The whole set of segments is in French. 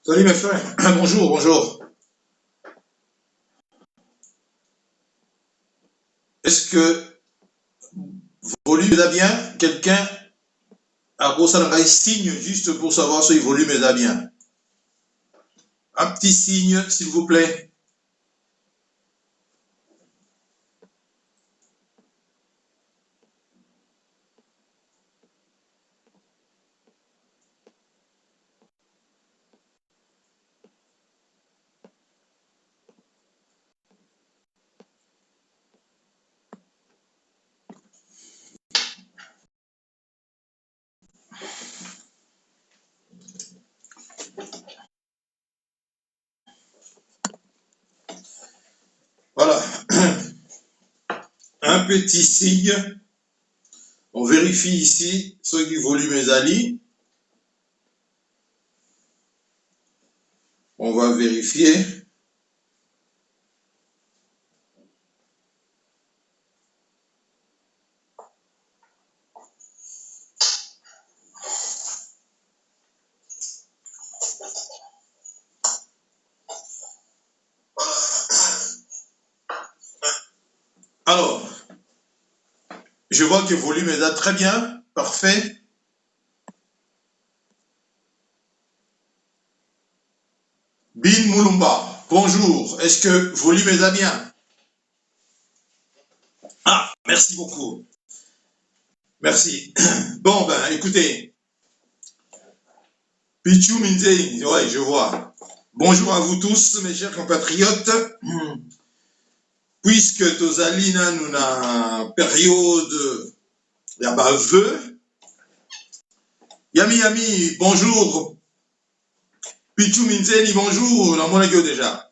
Salut mes frères, bonjour, bonjour. Est-ce que volume est bien? Quelqu'un a posé un signe juste pour savoir si le volume est bien. Un petit signe, s'il vous plaît. Voilà. Un petit signe. On vérifie ici ce qui volume est ali. On va vérifier. Alors, je vois que le volume est là très bien. Parfait. Bin Moulumba, bonjour. Est-ce que le volume est là bien? Ah, merci beaucoup. Merci. Bon, ben, écoutez. Pichou Minze, ouais, je vois. Bonjour à vous tous, mes chers compatriotes. Puisque Tozalina nous na période ya ba vœux. Yami, bonjour. Pichou Minzeni, bonjour. On a déjà.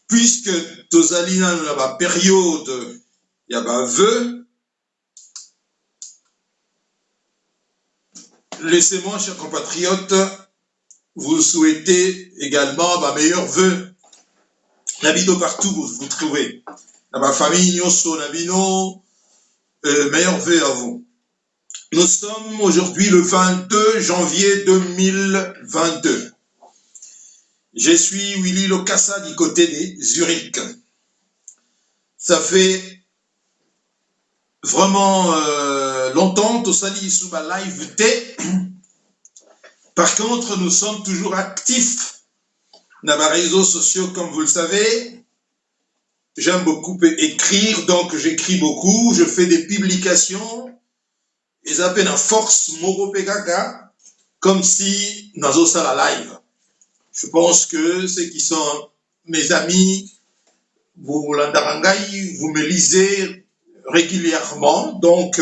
Puisque Tozalina nous na ba période ya ba vœux. Laissez-moi, chers compatriotes, vous souhaiter également ma meilleurs vœux. Nabino partout vous trouvez. Dans ma famille, Nyoso, Nabino, meilleurs vœux à vous. Nous sommes aujourd'hui le 22 janvier 2022. Je suis Willy Lokassa du côté de Zurich. Ça fait vraiment longtemps que Sali sous ma live T. Par contre, nous sommes toujours actifs dans mes réseaux sociaux, comme vous le savez. J'aime beaucoup écrire, donc j'écris beaucoup. Je fais des publications. Ils appellent en force Moro Pegaga, comme si nous avons ça la live. Je pense que ceux qui sont mes amis, vous l'andarangai, vous me lisez régulièrement, donc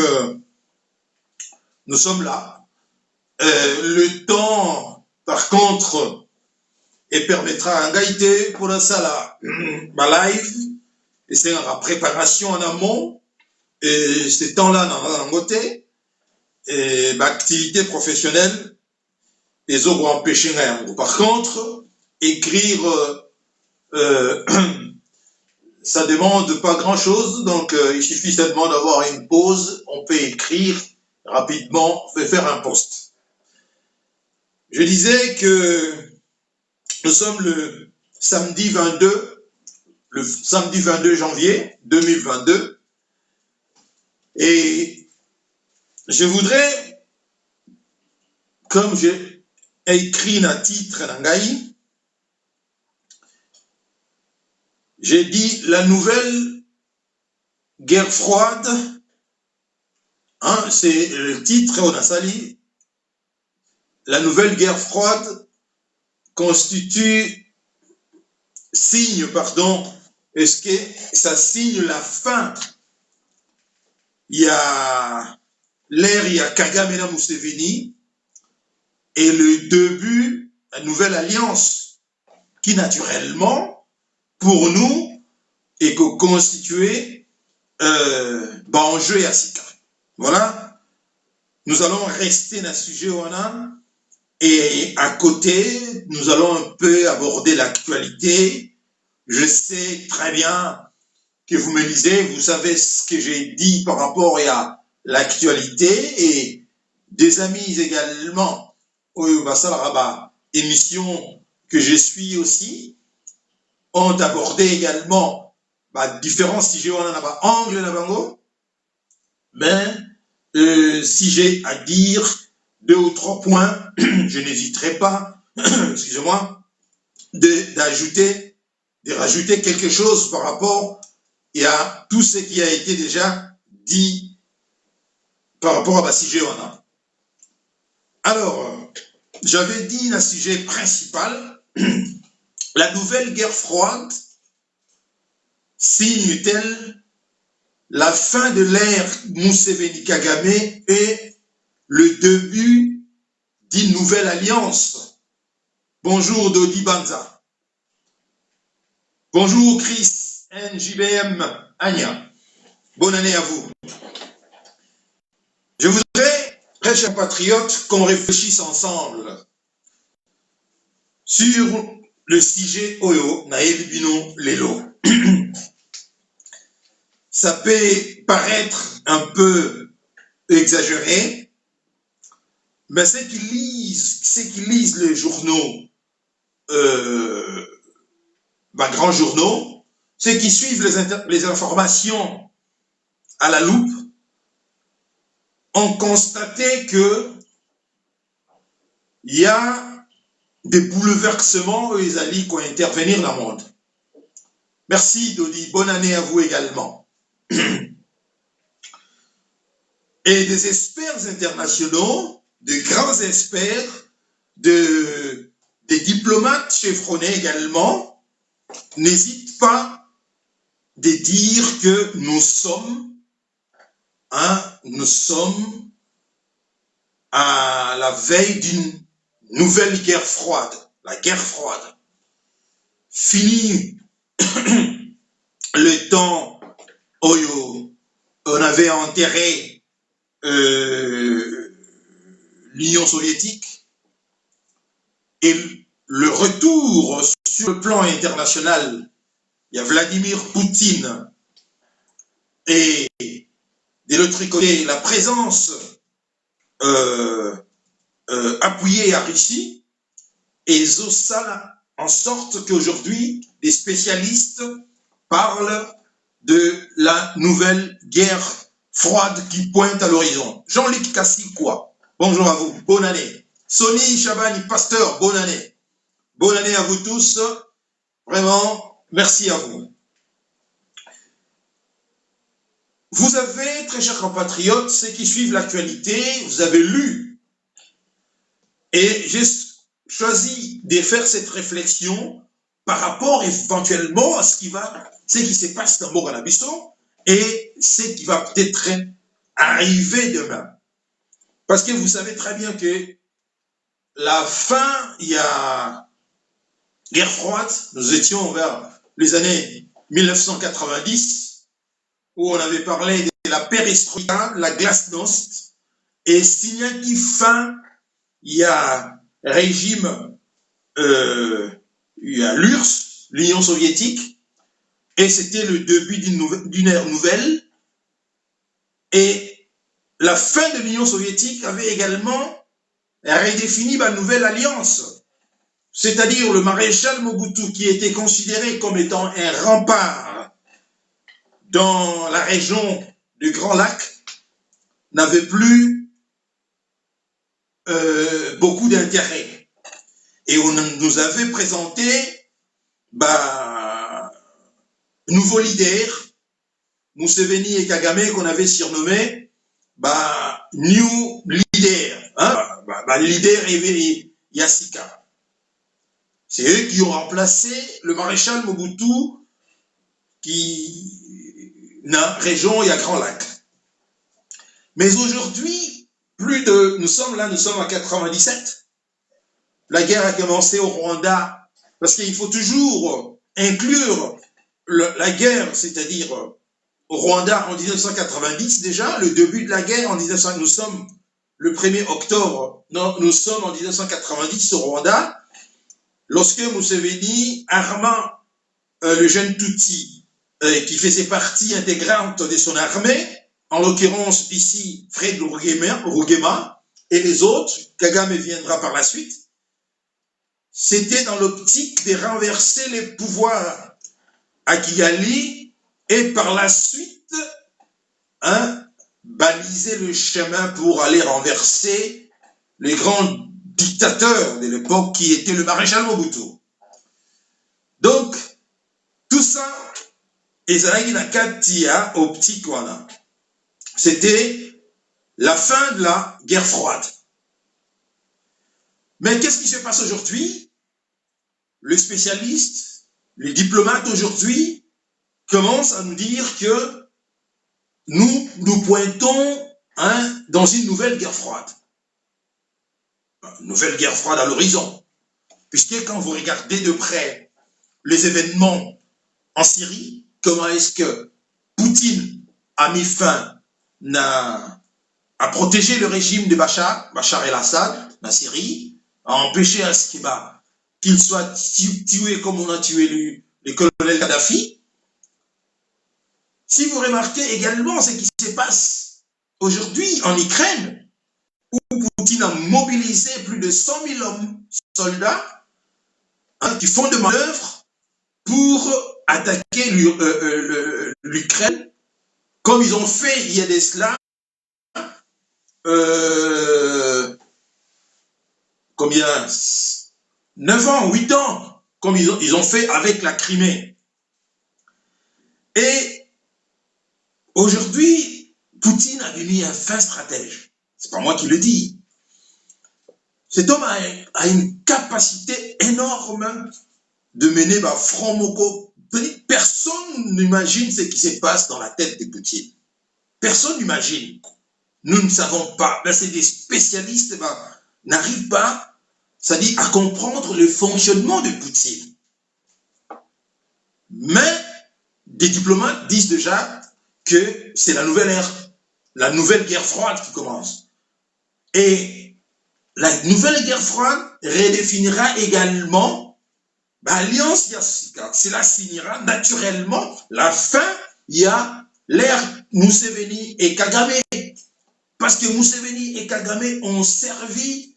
nous sommes là. Le temps, par contre, et permettra un gaïté pour la salle, ma live, et c'est la préparation en amont, et ces temps-là dans côté, et ma activité professionnelle, les autres vont empêcher rien. Par contre, écrire, ça demande pas grand-chose, donc il suffit seulement d'avoir une pause, on peut écrire rapidement, on peut faire un post. Je disais que nous sommes le samedi 22 janvier 2022, et je voudrais, comme j'ai écrit un titre d'Angaï, j'ai dit la nouvelle guerre froide, hein, c'est le titre, on a sali, la nouvelle guerre froide constitue, signe, pardon, est-ce que ça signe la fin? Il y a l'ère, il y a Kagame et Museveni, et le début, la nouvelle alliance, qui naturellement, pour nous, est constituée enjeu et Asika. Voilà, nous allons rester dans ce sujet on a, et à côté, nous allons un peu aborder l'actualité. Je sais très bien que vous me lisez, vous savez ce que j'ai dit par rapport à l'actualité, et des amis également, émissions que je suis aussi ont abordé également différents sujets angle na bango, mais si j'ai à dire 2 ou 3 points, je n'hésiterai pas, excusez-moi, de rajouter quelque chose par rapport à tout ce qui a été déjà dit par rapport à sujet. Alors, j'avais dit le sujet principal, la nouvelle guerre froide signe-t-elle la fin de l'ère Museveni-Kagame et le début d'une nouvelle alliance? Bonjour Dodi Banza. Bonjour Chris NJBM Anya. Bonne année à vous. Je voudrais, très chers compatriotes, qu'on réfléchisse ensemble sur le sujet Oyo Naël Bino Lelo. Ça peut paraître un peu exagéré, mais ceux qui lisent les journaux, grands journaux, ceux qui suivent les informations à la loupe, ont constaté que il y a des bouleversements et les alliés qui vont intervenir dans le monde. Merci Dodi, bonne année à vous également. Et des experts internationaux, de grands experts, des diplomates chevronnés également, n'hésitent pas de dire que nous sommes à la veille d'une nouvelle guerre froide, la guerre froide. Fini le temps où on avait enterré l'Union soviétique et le retour sur le plan international, il y a Vladimir Poutine et de l'autre côté la présence appuyée à Russie, et ça en sorte qu'aujourd'hui des spécialistes parlent de la nouvelle guerre froide qui pointe à l'horizon. Jean-Luc Kassikwa, bonjour à vous, bonne année. Sonny Chabani, pasteur, bonne année. Bonne année à vous tous, vraiment, merci à vous. Vous avez, très chers compatriotes, ceux qui suivent l'actualité, vous avez lu, et j'ai choisi de faire cette réflexion par rapport éventuellement à ce qui se passe dans Moranabiso et ce qui va peut-être arriver demain. Parce que vous savez très bien que la fin, il y a guerre froide, nous étions vers les années 1990, où on avait parlé de la perestroïka, la glasnost, et s'il y a une fin, il y a régime, il y a l'URSS, l'Union soviétique, et c'était le début d'une ère nouvelle. Et la fin de l'Union soviétique avait également redéfini ma nouvelle alliance, c'est-à-dire le maréchal Mobutu, qui était considéré comme étant un rempart dans la région du Grand Lac, n'avait plus beaucoup d'intérêt. Et on nous avait présenté nouveaux leaders, Museveni et Kagame, qu'on avait surnommé New Leader, leader et Yassika. C'est eux qui ont remplacé le maréchal Mobutu qui n'a région et à Grand Lac. Mais aujourd'hui, nous sommes à 97. La guerre a commencé au Rwanda, parce qu'il faut toujours inclure la guerre, c'est-à-dire au Rwanda en 1990 déjà, le début de la guerre en 1990, nous sommes le 1er octobre, nous sommes en 1990 au Rwanda, lorsque Museveni armant le jeune Tutsi, qui faisait partie intégrante de son armée, en l'occurrence ici Fred Rugema, et les autres, Kagame viendra par la suite, c'était dans l'optique de renverser les pouvoirs à Kigali et par la suite, baliser le chemin pour aller renverser les grands dictateurs de l'époque qui était le maréchal Mobutu. Donc, tout ça, ezalaki na kati ya optique wana. C'était la fin de la guerre froide. Mais qu'est-ce qui se passe aujourd'hui? Le spécialiste, les diplomates aujourd'hui commencent à nous dire que nous pointons dans une nouvelle guerre froide. Une nouvelle guerre froide à l'horizon. Puisque quand vous regardez de près les événements en Syrie, comment est-ce que Poutine a mis fin à protéger le régime de Bachar el-Assad, en Syrie, à empêcher à ce qu'il soit tué comme on a tué le colonel Kadhafi. Si vous remarquez également ce qui se passe aujourd'hui en Ukraine, où Poutine a mobilisé plus de 100 000 hommes, soldats, qui font de manœuvres pour attaquer l'Ukraine, comme ils ont fait il y a de cela, combien 9 ans, 8 ans, comme ils ont fait avec la Crimée. Et aujourd'hui, Poutine a devenu un fin stratège. C'est pas moi qui le dis. Cet homme a une capacité énorme de mener front moko. Personne n'imagine ce qui se passe dans la tête de Poutine. Personne n'imagine. Nous ne savons pas. C'est des spécialistes n'arrivent pas, c'est-à-dire à comprendre le fonctionnement de Poutine. Mais des diplomates disent déjà que c'est la nouvelle ère, la nouvelle guerre froide qui commence. Et la nouvelle guerre froide redéfinira également l'alliance Yassika. Cela signera naturellement la fin. Il y a l'ère Museveni et Kagame. Parce que Museveni et Kagame ont servi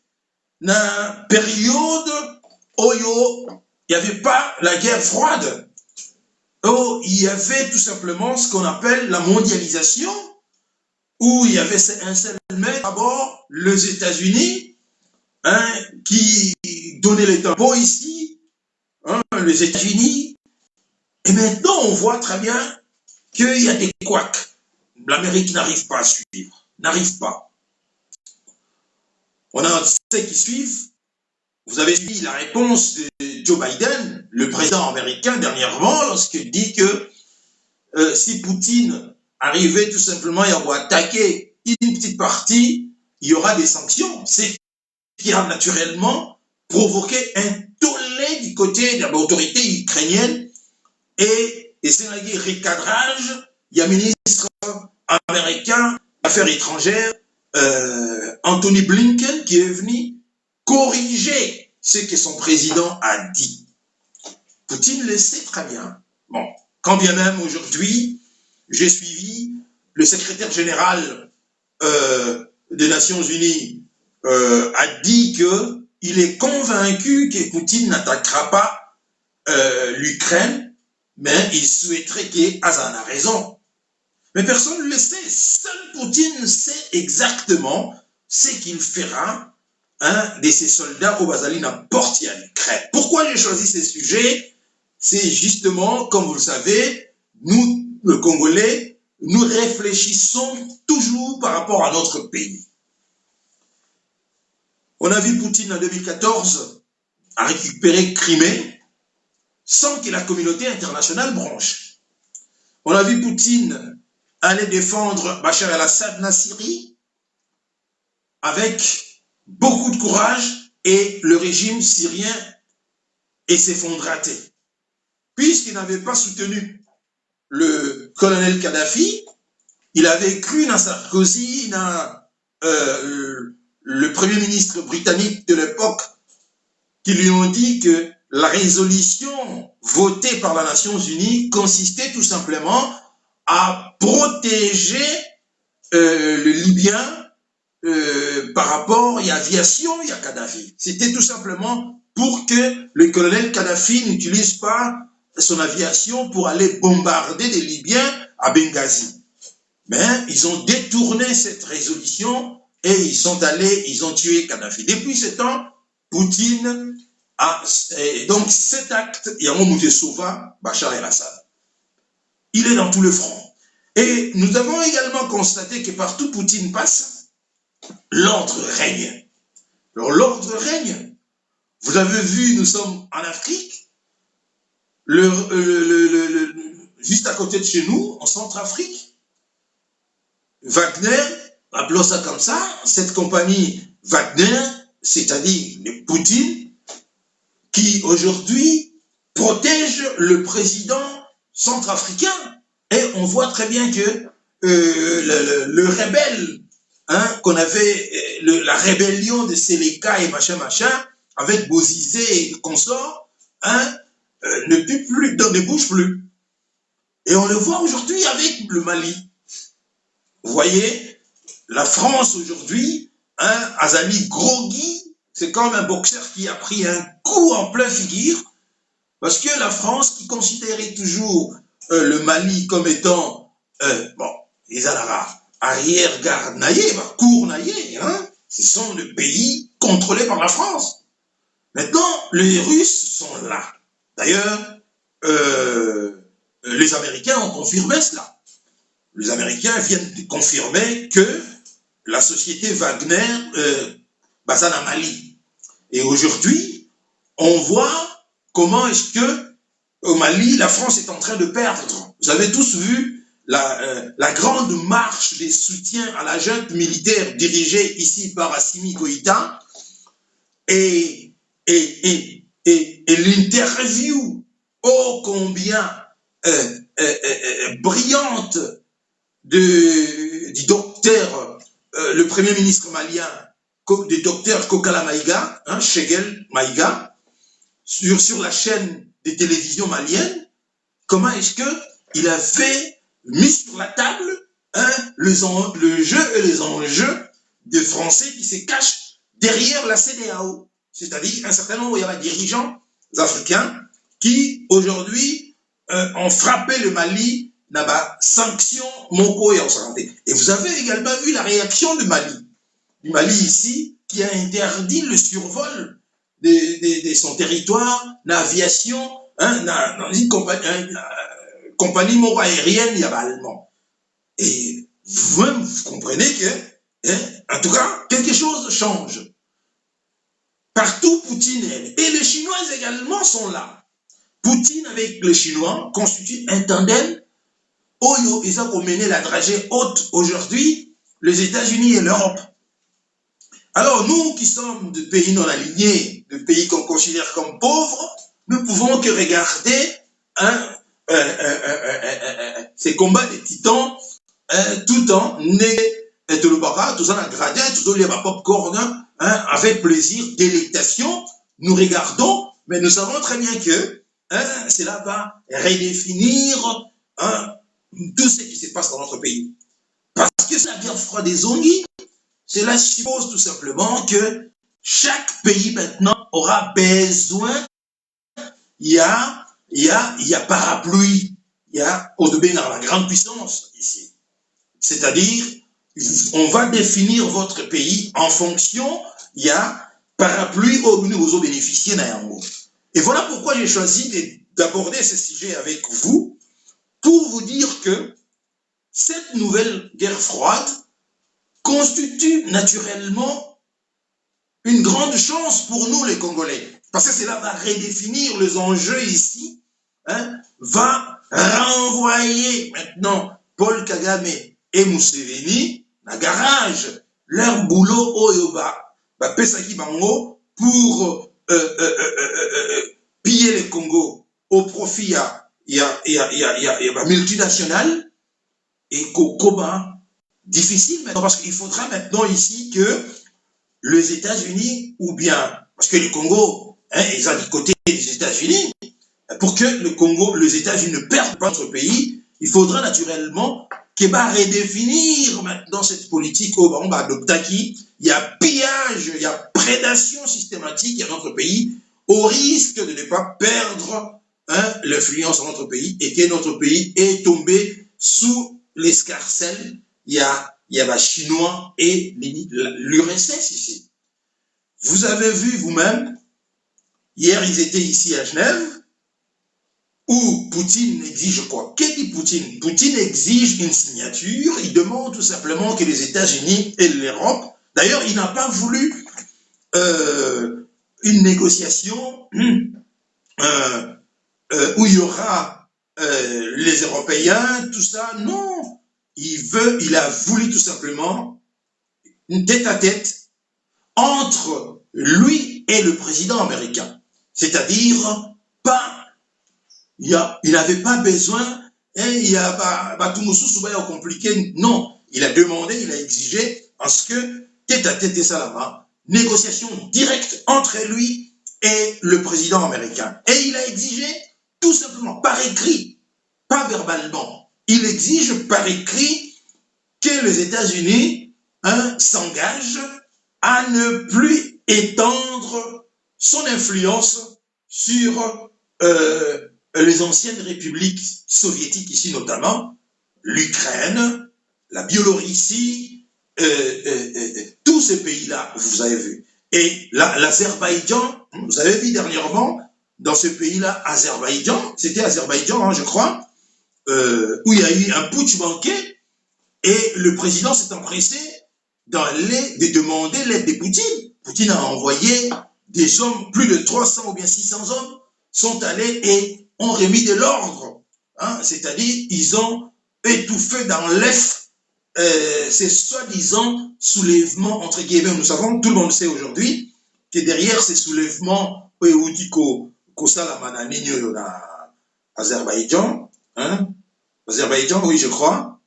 dans une période où il n'y avait pas la guerre froide. Où il y avait tout simplement ce qu'on appelle la mondialisation, où il y avait un seul maître, d'abord les États-Unis, qui donnaient les tempos ici, les États-Unis. Et maintenant, on voit très bien qu'il y a des couacs. L'Amérique n'arrive pas à suivre, n'arrive pas. On a ceux qui suivent. Vous avez suivi la réponse de Joe Biden, le président américain, dernièrement, lorsqu'il dit que si Poutine arrivait tout simplement à attaquer une petite partie, il y aura des sanctions. C'est qui a naturellement provoqué un tollé du côté de l'autorité ukrainienne et c'est un recadrage. Il y a un ministre américain d'affaires étrangères, Anthony Blinken, qui est venu corriger ce que son président a dit. Poutine le sait très bien. Bon, quand bien même aujourd'hui, j'ai suivi le secrétaire général des Nations Unies a dit qu'il est convaincu que Poutine n'attaquera pas l'Ukraine, mais il souhaiterait qu'Azan a raison. Mais personne ne le sait. Seul Poutine sait exactement ce qu'il fera de ses soldats au Bazali n'importe à l'Ukraine. Pourquoi j'ai choisi ces sujets? C'est justement, comme vous le savez, nous, le Congolais, nous réfléchissons toujours par rapport à notre pays. On a vu Poutine en 2014 à récupérer Crimée sans que la communauté internationale bronche. On a vu Poutine aller défendre Bachar el-Assad en Syrie avec beaucoup de courage et le régime syrien s'effondra. Puisqu'il n'avait pas soutenu le colonel Kadhafi, il avait cru dans Sarkozy, dans le premier ministre britannique de l'époque, qui lui ont dit que la résolution votée par les Nations Unies consistait tout simplement à protéger le Libyen par rapport à l'aviation, il y a Kadhafi. C'était tout simplement pour que le colonel Kadhafi n'utilise pas son aviation pour aller bombarder des Libyens à Benghazi. Mais ils ont détourné cette résolution et ils ont tué Kadhafi. Depuis ce temps, Poutine a, donc cet acte, il y a un moment de sauva Bachar el-Assad. Il est dans tout le front. Et nous avons également constaté que partout où Poutine passe, l'ordre règne. Alors l'ordre règne. Vous avez vu, nous sommes en Afrique, juste à côté de chez nous, en Centrafrique, Wagner, appelons ça comme ça, cette compagnie Wagner, c'est-à-dire Poutine, qui aujourd'hui protège le président centrafricain. Et on voit très bien que le rebelle, hein, qu'on avait, la rébellion de Séléka et machin, avec Bozizé et consorts, hein, ne bouge plus. Et on le voit aujourd'hui avec le Mali. Vous voyez, la France aujourd'hui, hein, Azali groggy, c'est comme un boxeur qui a pris un coup en plein figure, parce que la France, qui considérait toujours le Mali comme étant, bon, les Alara, arrière-garde naïe, cour naïe, hein, ce sont les pays contrôlés par la France. Maintenant, les Russes sont là. D'ailleurs, les Américains ont confirmé cela. Les Américains viennent de confirmer que la société Wagner basée en Mali. Et aujourd'hui, on voit comment est-ce que au Mali, la France est en train de perdre. Vous avez tous vu la grande marche des soutiens à la junte militaire dirigée ici par Assimi Goïta et l'interview ô combien brillante du docteur, le premier ministre malien, du docteur Kokala Maïga, hein, Shegel Maïga, sur la chaîne de télévision malienne, comment est-ce qu'il avait mis sur la table, hein, le jeu et les enjeux des Français qui se cachent derrière la CEDEAO, c'est-à-dire un certain nombre de dirigeants africains qui aujourd'hui ont frappé le Mali dans la sanction Moko et Santé. Et vous avez également vu la réaction du Mali ici, qui a interdit le survol de son territoire, l'aviation, hein, dans une compagnie Moko aérienne, il y a allemand. Et vous-même, vous comprenez que, hein, en tout cas, quelque chose change. Partout, Poutine est. Et les Chinois également sont là. Poutine avec les Chinois constitue un tandem. Oyo, ils ont mené la dragée haute aujourd'hui, les États-Unis et l'Europe. Alors, nous qui sommes de pays non alignés, de pays qu'on considère comme pauvres, nous pouvons que regarder hein, ces combats des titans tout en tout le bara, tout en gradin, tout en les popcorn, hein, avec plaisir, délectation. Nous regardons, mais nous savons très bien que hein, cela va redéfinir hein, tout ce qui se passe dans notre pays. Parce que c'est la guerre froide des zombies. Cela suppose tout simplement que chaque pays maintenant aura besoin, il y a parapluie, il y a au-delà dans la grande puissance ici. C'est-à-dire, on va définir votre pays en fonction, il y a parapluie au vous bénéficier d'un. Et voilà pourquoi j'ai choisi d'aborder ce sujet avec vous, pour vous dire que cette nouvelle guerre froide constitue naturellement une grande chance pour nous les Congolais. Parce que cela va redéfinir les enjeux ici, hein, va renvoyer maintenant Paul Kagame et Museveni dans garage leur boulot Oyoba, Pesaki Bango pour piller le Congo au profit il y a multinationales et Kokoba. Difficile maintenant parce qu'il faudra maintenant ici que les États-Unis ou bien, parce que le Congo, hein, ils sont du côté des États-Unis, pour que le Congo, les États-Unis ne perdent pas notre pays, il faudra naturellement qui va redéfinir maintenant cette politique au Bamba d'Optaki. Il y a pillage, il y a prédation systématique dans notre pays, au risque de ne pas perdre l'influence dans notre pays et que notre pays est tombé sous l'escarcelle. Il y a les Chinois et l'URSS ici. Vous avez vu vous-même, hier ils étaient ici à Genève, où Poutine exige quoi? Qu'est-ce que dit Poutine? Poutine exige une signature, il demande tout simplement que les États-Unis et l'Europe, d'ailleurs il n'a pas voulu une négociation où il y aura les Européens, tout ça, non. Il a voulu tout simplement une tête-à-tête entre lui et le président américain. C'est-à-dire, il n'avait pas besoin, il y a compliqué. Non, il a demandé, il a exigé, parce que tête-à-tête et ça là-bas, négociation directe entre lui et le président américain. Et il a exigé tout simplement par écrit, pas verbalement. Il exige par écrit que les États-Unis s'engagent à ne plus étendre son influence sur les anciennes républiques soviétiques, ici notamment l'Ukraine, la Biélorussie, tous ces pays-là, vous avez vu. Et l'Azerbaïdjan, vous avez vu dernièrement, dans ce pays-là, Azerbaïdjan, c'était Azerbaïdjan, je crois, où il y a eu un putsch banquet, et le président s'est empressé de demander l'aide de Poutine. Poutine a envoyé des hommes, plus de 300 ou bien 600 hommes, sont allés et ont remis de l'ordre. C'est-à-dire, ils ont étouffé dans l'Est ces soi-disant soulèvements, entre guillemets. Nous savons, tout le monde sait aujourd'hui, que derrière ces soulèvements, Azerbaïdjan, Azerbaïdjan, oui, je crois,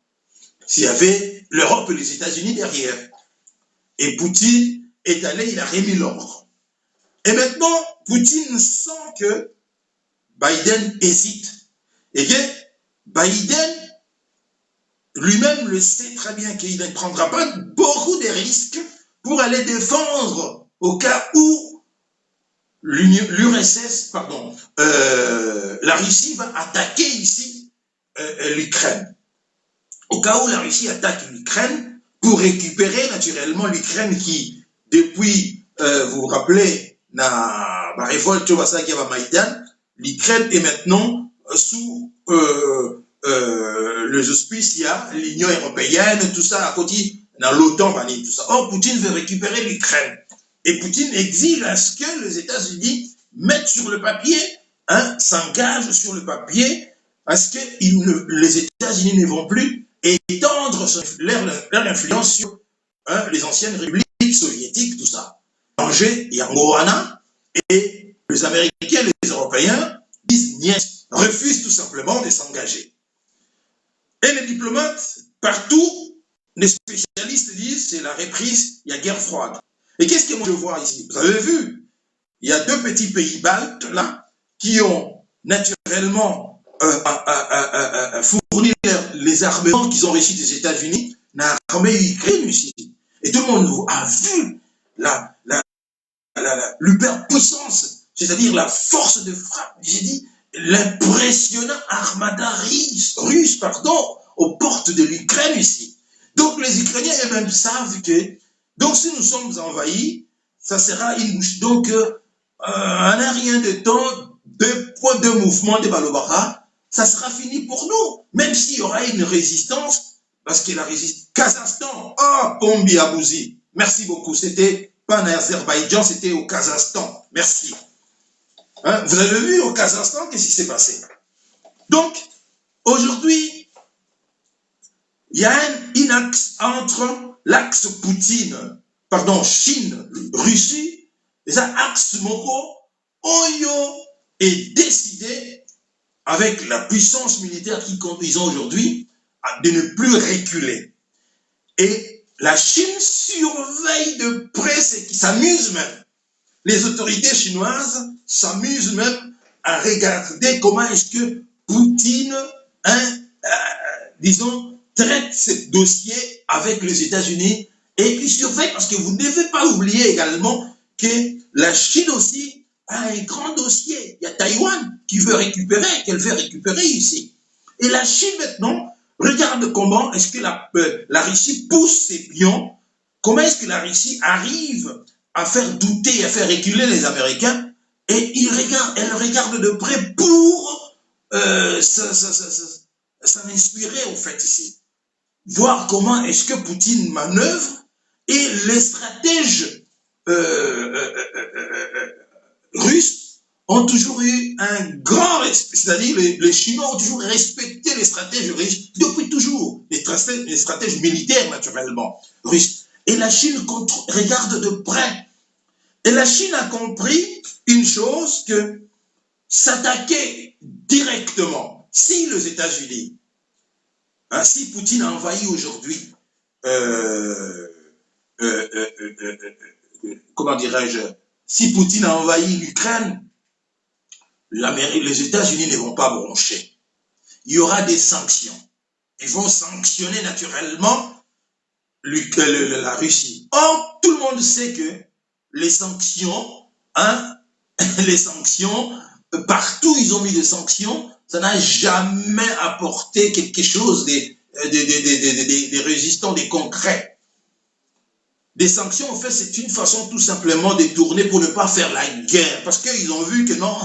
s'il y avait l'Europe et les États-Unis derrière. Et Poutine est allé, il a remis l'ordre. Et maintenant, Poutine sent que Biden hésite. Et que Biden lui-même le sait très bien qu'il ne prendra pas beaucoup de risques pour aller défendre au cas où l'URSS, pardon, la Russie va attaquer ici l'Ukraine. Au cas où la Russie attaque l'Ukraine, pour récupérer naturellement l'Ukraine qui, depuis, vous vous rappelez, la révolte qui va Maïdan, l'Ukraine est maintenant sous les auspices, il y a l'Union européenne, tout ça à côté, dans l'OTAN, tout ça. Or, Poutine veut récupérer l'Ukraine. Et Poutine exige à ce que les États-Unis mettent sur le papier, s'engagent sur le papier, à ce que les États-Unis ne vont plus étendre leur influence sur les anciennes républiques soviétiques, tout ça. Danger, Yangoana, et les Américains et les Européens disent niet, refusent tout simplement de s'engager. Et les diplomates, partout, les spécialistes disent c'est la reprise, il y a guerre froide. Et qu'est-ce que moi je vois ici? Vous avez vu, il y a deux petits pays baltes là qui ont naturellement fourni les armements qu'ils ont reçus des États-Unis dans l'armée ukrainienne ici. Et tout le monde a vu l'hyperpuissance, c'est-à-dire la force de frappe, j'ai dit, l'impressionnant armada russe, aux portes de l'Ukraine ici. Donc les Ukrainiens eux-mêmes savent que, donc si nous sommes envahis, ça sera une bouche. Donc, en un rien de temps, deux mouvements de Balobara, ça sera fini pour nous. Même s'il y aura une résistance, parce que la résistance, Kazakhstan, Pombi Abouzi, merci beaucoup, c'était pas en Azerbaïdjan, c'était au Kazakhstan, merci. Vous avez vu au Kazakhstan, qu'est-ce qui s'est passé? Donc, aujourd'hui, il y a un axe entre l'axe Chine, Russie, et ça, axe Moko, Oyo est décidé, avec la puissance militaire qu'ils ont aujourd'hui, de ne plus reculer. Et la Chine surveille de près, c'est qui s'amuse même. Les autorités chinoises s'amusent même à regarder comment est-ce que Poutine, disons, traite ce dossier avec les États-Unis et qui surveille, parce que vous ne devez pas oublier également que la Chine aussi a un grand dossier. Il y a Taïwan qu'elle veut récupérer ici. Et la Chine maintenant regarde comment est-ce que la Russie pousse ses pions, comment est-ce que la Russie arrive à faire douter, à faire reculer les Américains, et elle regarde de près pour s'en inspirer au fait ici. Voir comment est-ce que Poutine manœuvre, et les stratèges russes ont toujours eu un grand respect, c'est-à-dire les Chinois ont toujours respecté les stratèges russes, depuis toujours, les stratèges militaires naturellement russes. Et la Chine regarde de près. Et la Chine a compris une chose, que s'attaquer directement, si les États-Unis, si Poutine a envahi aujourd'hui, comment dirais-je, si Poutine a envahi l'Ukraine, les États-Unis ne vont pas broncher. Il y aura des sanctions. Ils vont sanctionner naturellement la Russie. Or, tout le monde sait que les sanctions, les sanctions, partout ils ont mis des sanctions, ça n'a jamais apporté quelque chose des résistants, des concrets. Des sanctions, en fait, c'est une façon tout simplement de tourner pour ne pas faire la guerre. Parce qu'ils ont vu que non,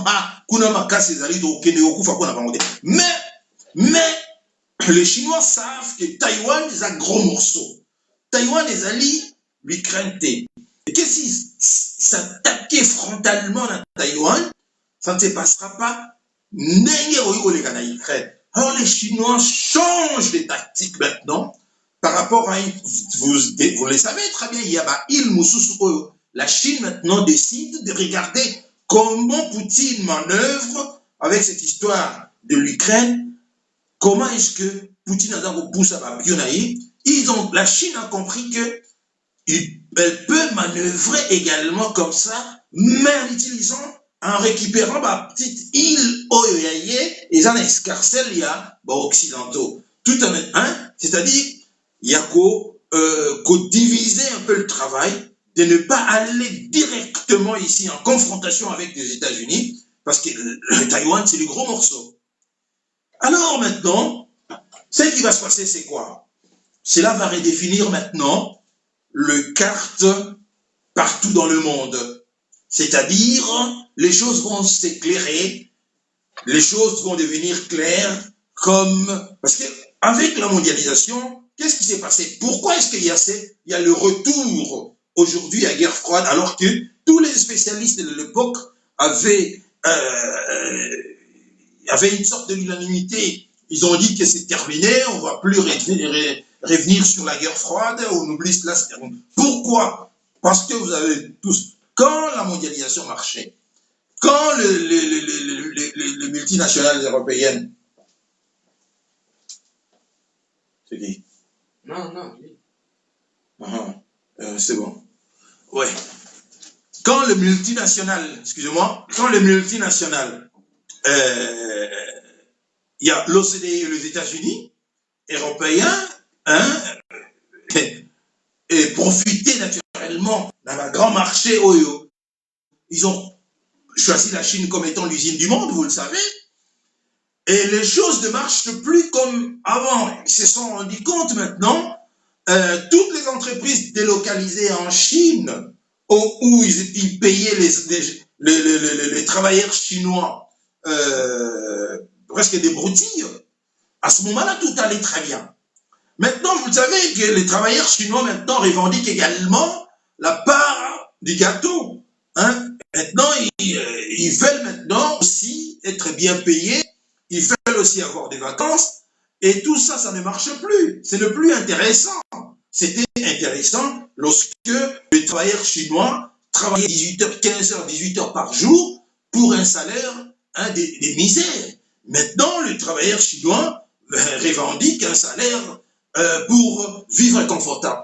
mais les Chinois savent que Taïwan est un gros morceau. Taïwan est allé l'Ukraine. Et que s'ils s'attaquaient frontalement à Taïwan, ça ne se passera pas. Alors les Chinois changent de tactique maintenant par rapport à vous le savez très bien, il y a Il Mususu. La Chine maintenant décide de regarder comment Poutine manœuvre avec cette histoire de l'Ukraine. Comment est-ce que Poutine a poussé à Bionaï? La Chine a compris qu'elle peut manœuvrer également comme ça, mais en utilisant, en récupérant ma petite île Oyoyaye et en escarcelle, il y a occidentaux. Tout c'est-à-dire, il y a qu'au diviser un peu le travail, de ne pas aller directement ici en confrontation avec les États-Unis, parce que le Taïwan, c'est le gros morceau. Alors maintenant, ce qui va se passer, c'est quoi? Cela va redéfinir maintenant le carte partout dans le monde. C'est-à-dire, les choses vont s'éclairer, les choses vont devenir claires, parce qu'avec la mondialisation, qu'est-ce qui s'est passé? Pourquoi est-ce qu'il y a le retour aujourd'hui à la guerre froide, alors que tous les spécialistes de l'époque avaient une sorte de l'unanimité? Ils ont dit que c'est terminé, on ne va plus revenir sur la guerre froide, on oublie cela. Pourquoi? Parce que vous avez tous, quand la mondialisation marchait, quand les multinationales européennes, c'est qui? Non. C'est bon. Ouais. Quand le multinational, quand le multinational, il y a l'OCDE et les États-Unis, européens, et profiter naturellement dans un grand marché Oyo. Ils ont choisi la Chine comme étant l'usine du monde, vous le savez. Et les choses ne marchent plus comme avant. Ils se sont rendus compte maintenant, toutes les entreprises délocalisées en Chine, où ils payaient les travailleurs chinois presque des broutilles, à ce moment-là, tout allait très bien. Maintenant, vous savez que les travailleurs chinois maintenant revendiquent également la part du gâteau. Maintenant, ils veulent maintenant aussi être bien payés, ils veulent aussi avoir des vacances, et tout ça, ça ne marche plus. Ce n'est plus intéressant. C'était intéressant lorsque les travailleurs chinois travaillaient 18 heures, 15 heures, 18 heures par jour pour un salaire des misères. Maintenant, le travailleur chinois revendique un salaire pour vivre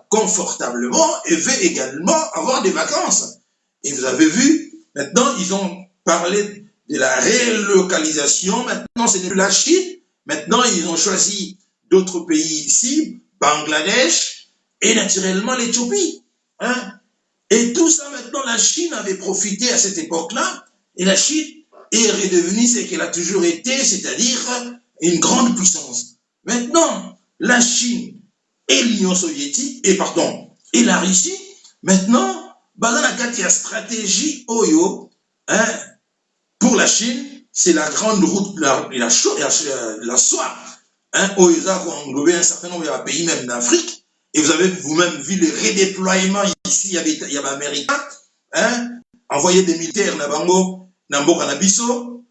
confortablement et veut également avoir des vacances. Et vous avez vu, maintenant, ils ont parlé de la relocalisation. Maintenant, ce n'est plus la Chine. Maintenant, ils ont choisi d'autres pays ici, Bangladesh et naturellement l'Éthiopie. Hein? Et tout ça, maintenant, la Chine avait profité à cette époque-là, et la Chine est redevenue ce qu'elle a toujours été, c'est-à-dire une grande puissance. Maintenant, la Chine et l'Union soviétique, et la Russie, maintenant, dans la stratégie Oyo, hein, pour la Chine, c'est la grande route, la soie, hein, Oyo, ça a englobé un certain nombre de pays, même d'Afrique, et vous avez vous-même vu le redéploiement ici, il y avait des Américains, hein, envoyer des militaires, Nambo Kanabiso,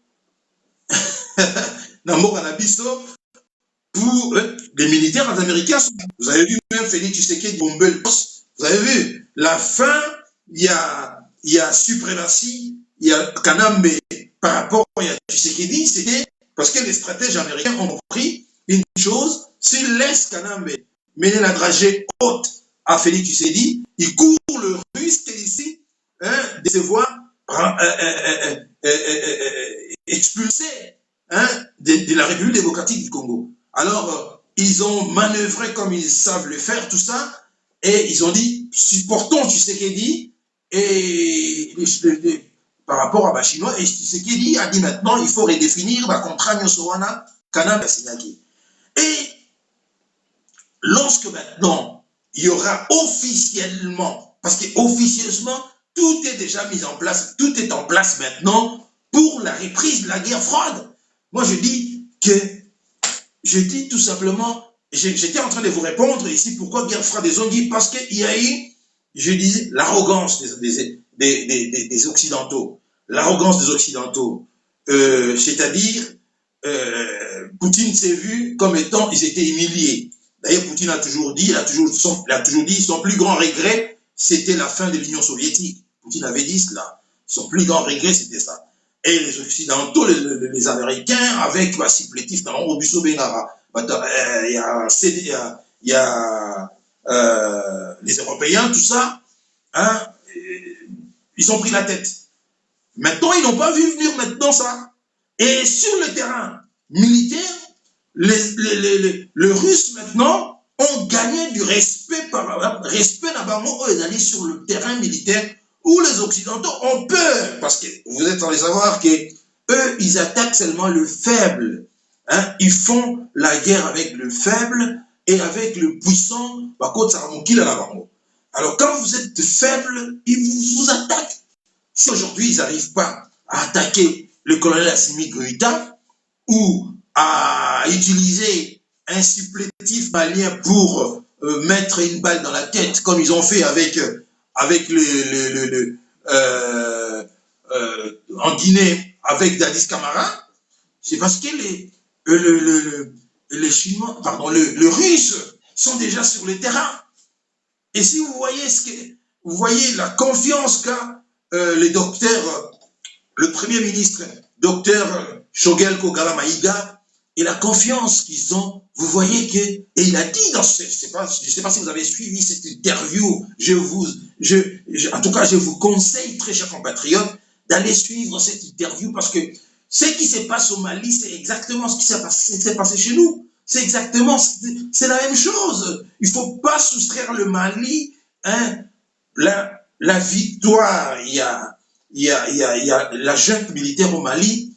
Nambo Kanabiso, pour les militaires américains. Vous avez vu même Félix Tshisekedi bomber le poste. Vous avez vu la fin, il y a suprématie, il y a Kanambe par rapport à Tshisekedi, c'était parce que les stratèges américains ont compris une chose, s'ils laissent Kanambe mener la dragée haute à Félix Tshisekedi, il court le risque ici, hein, de se voir expulsé, hein, de la République démocratique du Congo. Alors, ils ont manœuvré comme ils savent le faire, tout ça, et ils ont dit, supportons Tshisekedi, et par rapport à Bachinois, et Tshisekedi a dit maintenant, il faut redéfinir la contrainte Nyosowana, Kanam Signaki. Et lorsque maintenant, il y aura officiellement, parce qu'officieusement, tout est déjà mis en place, tout est en place maintenant pour la reprise de la guerre froide. Moi, je dis tout simplement, j'étais en train de vous répondre ici, pourquoi guerre froide des Zongi, parce qu'il y a eu, je disais, l'arrogance des Occidentaux. L'arrogance des Occidentaux. C'est-à-dire, Poutine s'est vu comme étant, ils étaient humiliés. D'ailleurs, Poutine a toujours dit, son plus grand regret, c'était la fin de l'Union soviétique. Poutine avait dit cela. Son plus grand regret, c'était ça. Et les Occidentaux, les Américains, avec la supplétif dans Robusto Benara, il y a les Européens, tout ça, hein, ils ont pris la tête. Maintenant, ils n'ont pas vu venir maintenant ça. Et sur le terrain militaire, les Russes maintenant ont gagné du respect d'abord d'aller sur le terrain militaire où les Occidentaux ont peur, parce que vous êtes en train de savoir que eux, ils attaquent seulement le faible. Hein? Ils font la guerre avec le faible et avec le puissant. Alors quand vous êtes faible, ils vous attaquent. Si aujourd'hui ils n'arrivent pas à attaquer le colonel Assimi Goïta ou à utiliser un supplétif malien pour mettre une balle dans la tête, comme ils ont fait avec en Guinée avec Dadis Camara, c'est parce que les Chinois, pardon, les Russes sont déjà sur le terrain. Et si vous voyez la confiance qu'a le Premier ministre, docteur Shogel Kogala Maïga, et la confiance qu'ils ont, vous voyez que, et il a dit dans je ne sais pas si vous avez suivi cette interview, en tout cas, je vous conseille, très chers compatriotes, d'aller suivre cette interview parce que ce qui se passe au Mali, c'est exactement ce qui s'est passé chez nous. C'est exactement, c'est la même chose. Il ne faut pas soustraire le Mali, hein, la victoire, il y a la junte militaire au Mali.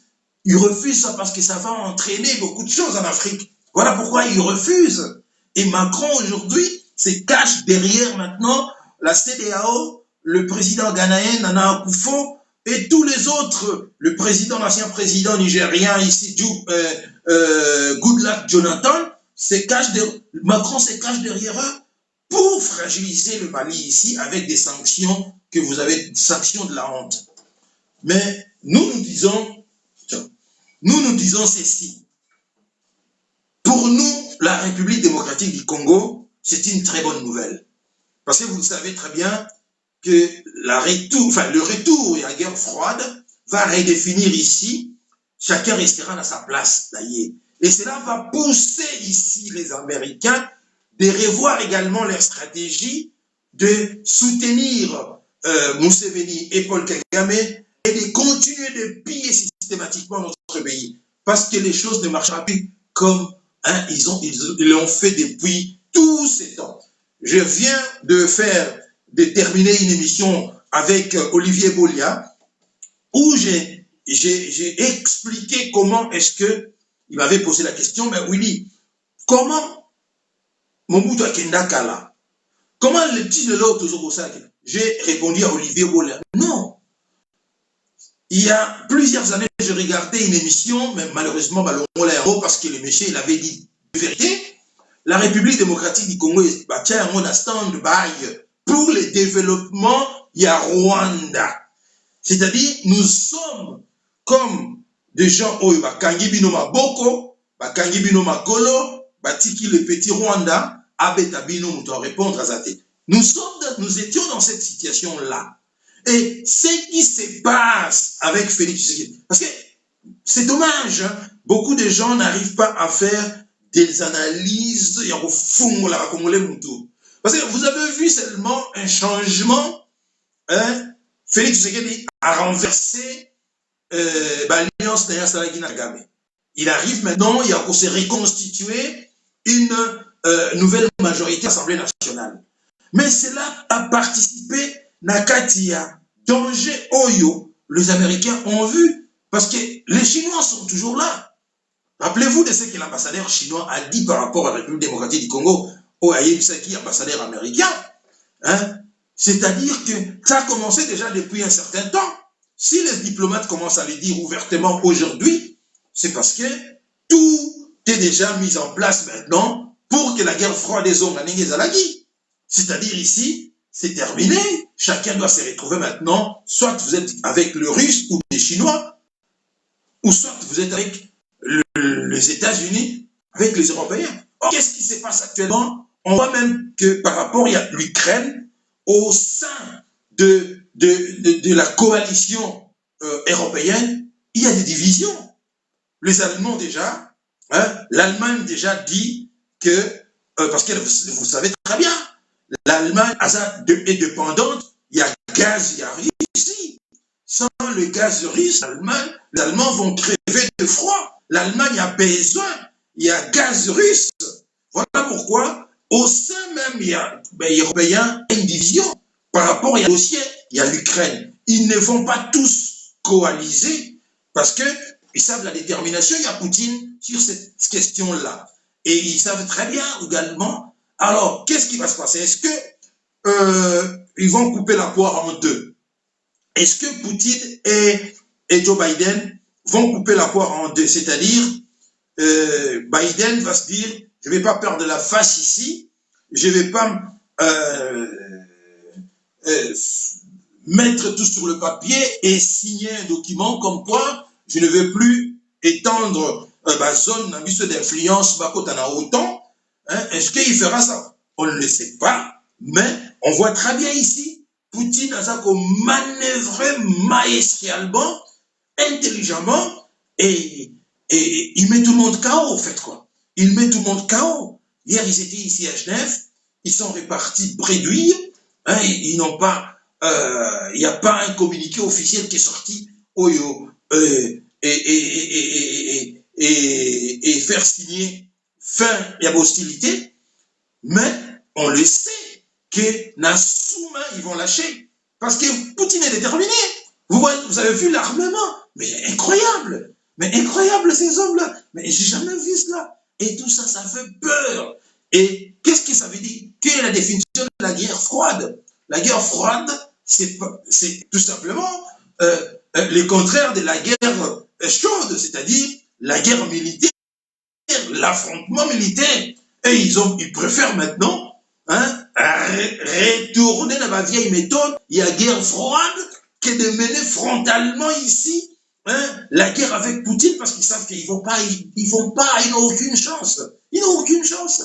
Ils refusent ça parce que ça va entraîner beaucoup de choses en Afrique. Voilà pourquoi ils refusent. Et Macron, aujourd'hui, se cache derrière maintenant la CEDEAO, le président ghanéen Nana Akufo et tous les autres, l'ancien président nigérien ici, Goodluck Jonathan, Macron se cache derrière eux pour fragiliser le Mali ici avec des sanctions que vous avez, sanctions de la honte. Mais nous disons ceci. Pour nous, la République démocratique du Congo, c'est une très bonne nouvelle. Parce que vous le savez très bien que le retour à la guerre froide va redéfinir ici, chacun restera dans sa place, d'ailleurs. Et cela va pousser ici les Américains de revoir également leur stratégie de soutenir Museveni et Paul Kagame et de continuer de piller systématiquement notre pays. Parce que les choses ne marcheront plus comme hein, ils l'ont fait depuis tous ces temps. Je viens de terminer une émission avec Olivier Bolia, où j'ai expliqué comment est-ce que, il m'avait posé la question, mais Willy, comment Mobutu Akendakala, comment les petits de l'autre, j'ai répondu à Olivier Bolia, non. Il y a plusieurs années, je regardais une émission, mais malheureusement, parce que le monsieur, il avait dit la vérité, la République démocratique du Congo est en stand-by pour le développement du Rwanda. C'est-à-dire, nous sommes comme des gens, bakangi bino maboko, bakangi bino makolo, batiki le petit Rwanda, abeta bino muto répondre à zate. Nous étions dans cette situation-là. Et ce qui se passe avec Félix Tshisekedi, parce que c'est dommage, hein, beaucoup de gens n'arrivent pas à faire des analyses, parce que vous avez vu seulement un changement, hein, Félix Tshisekedi a renversé l'alliance Kagame. Il arrive maintenant, il a pour se reconstituer une nouvelle majorité à l'Assemblée nationale. Mais cela a participé Nakatia, danger Oyo, les Américains ont vu, parce que les Chinois sont toujours là. Rappelez-vous de ce que l'ambassadeur chinois a dit par rapport à la République démocratique du Congo, au Ayebisaki, ambassadeur américain. Hein? C'est-à-dire que ça a commencé déjà depuis un certain temps. Si les diplomates commencent à le dire ouvertement aujourd'hui, c'est parce que tout est déjà mis en place maintenant pour que la guerre froide des hommes, c'est-à-dire ici, c'est terminé. Chacun doit se retrouver maintenant, soit vous êtes avec le Russe ou les Chinois, ou soit vous êtes avec les États-Unis, avec les Européens. Qu'est-ce qui se passe actuellement? On voit même que par rapport à l'Ukraine, au sein de la coalition européenne, il y a des divisions. Les Allemands déjà, hein, l'Allemagne déjà dit que, parce que vous savez très bien, l'Allemagne est dépendante, il y a gaz, il y a Russie. Sans le gaz russe, les Allemands vont crever de froid. L'Allemagne a besoin, il y a gaz russe. Voilà pourquoi, au sein même, il y a Européens, une division. Par rapport au dossier, il y a l'Ukraine. Ils ne vont pas tous coaliser parce qu'ils savent la détermination, il y a Poutine sur cette question-là. Et ils savent très bien également. Alors, qu'est-ce qui va se passer? Est-ce que ils vont couper la poire en deux? Est-ce que Poutine et Joe Biden vont couper la poire en deux? C'est-à-dire, Biden va se dire, je ne vais pas perdre la face ici, je ne vais pas mettre tout sur le papier et signer un document comme quoi je ne vais plus étendre ma zone d'influence autant. Hein? Est-ce qu'il fera ça? On ne le sait pas, mais on voit très bien ici, Poutine a manœuvré maestralement, intelligemment, et il met tout le monde KO, en fait, quoi. Il met tout le monde KO. Hier, ils étaient ici à Genève, ils sont répartis réduits, hein, ils n'ont pas, il n'y a pas un communiqué officiel qui est sorti, et faire signer fin et hostilité, mais on le sait que Nassouma, ils vont lâcher, parce que Poutine est déterminé. Vous avez vu l'armement, mais incroyable ces hommes-là, mais j'ai jamais vu cela. Et tout ça, ça fait peur. Et qu'est-ce que ça veut dire? Quelle est la définition de la guerre froide? La guerre froide, c'est tout simplement le contraire de la guerre chaude, c'est-à-dire la guerre militaire, l'affrontement militaire. Et ils préfèrent maintenant retourner dans la vieille méthode, il y a guerre froide, que de mener frontalement ici la guerre avec Poutine, parce qu'ils savent qu'ils n'ont aucune chance. Ils n'ont aucune chance.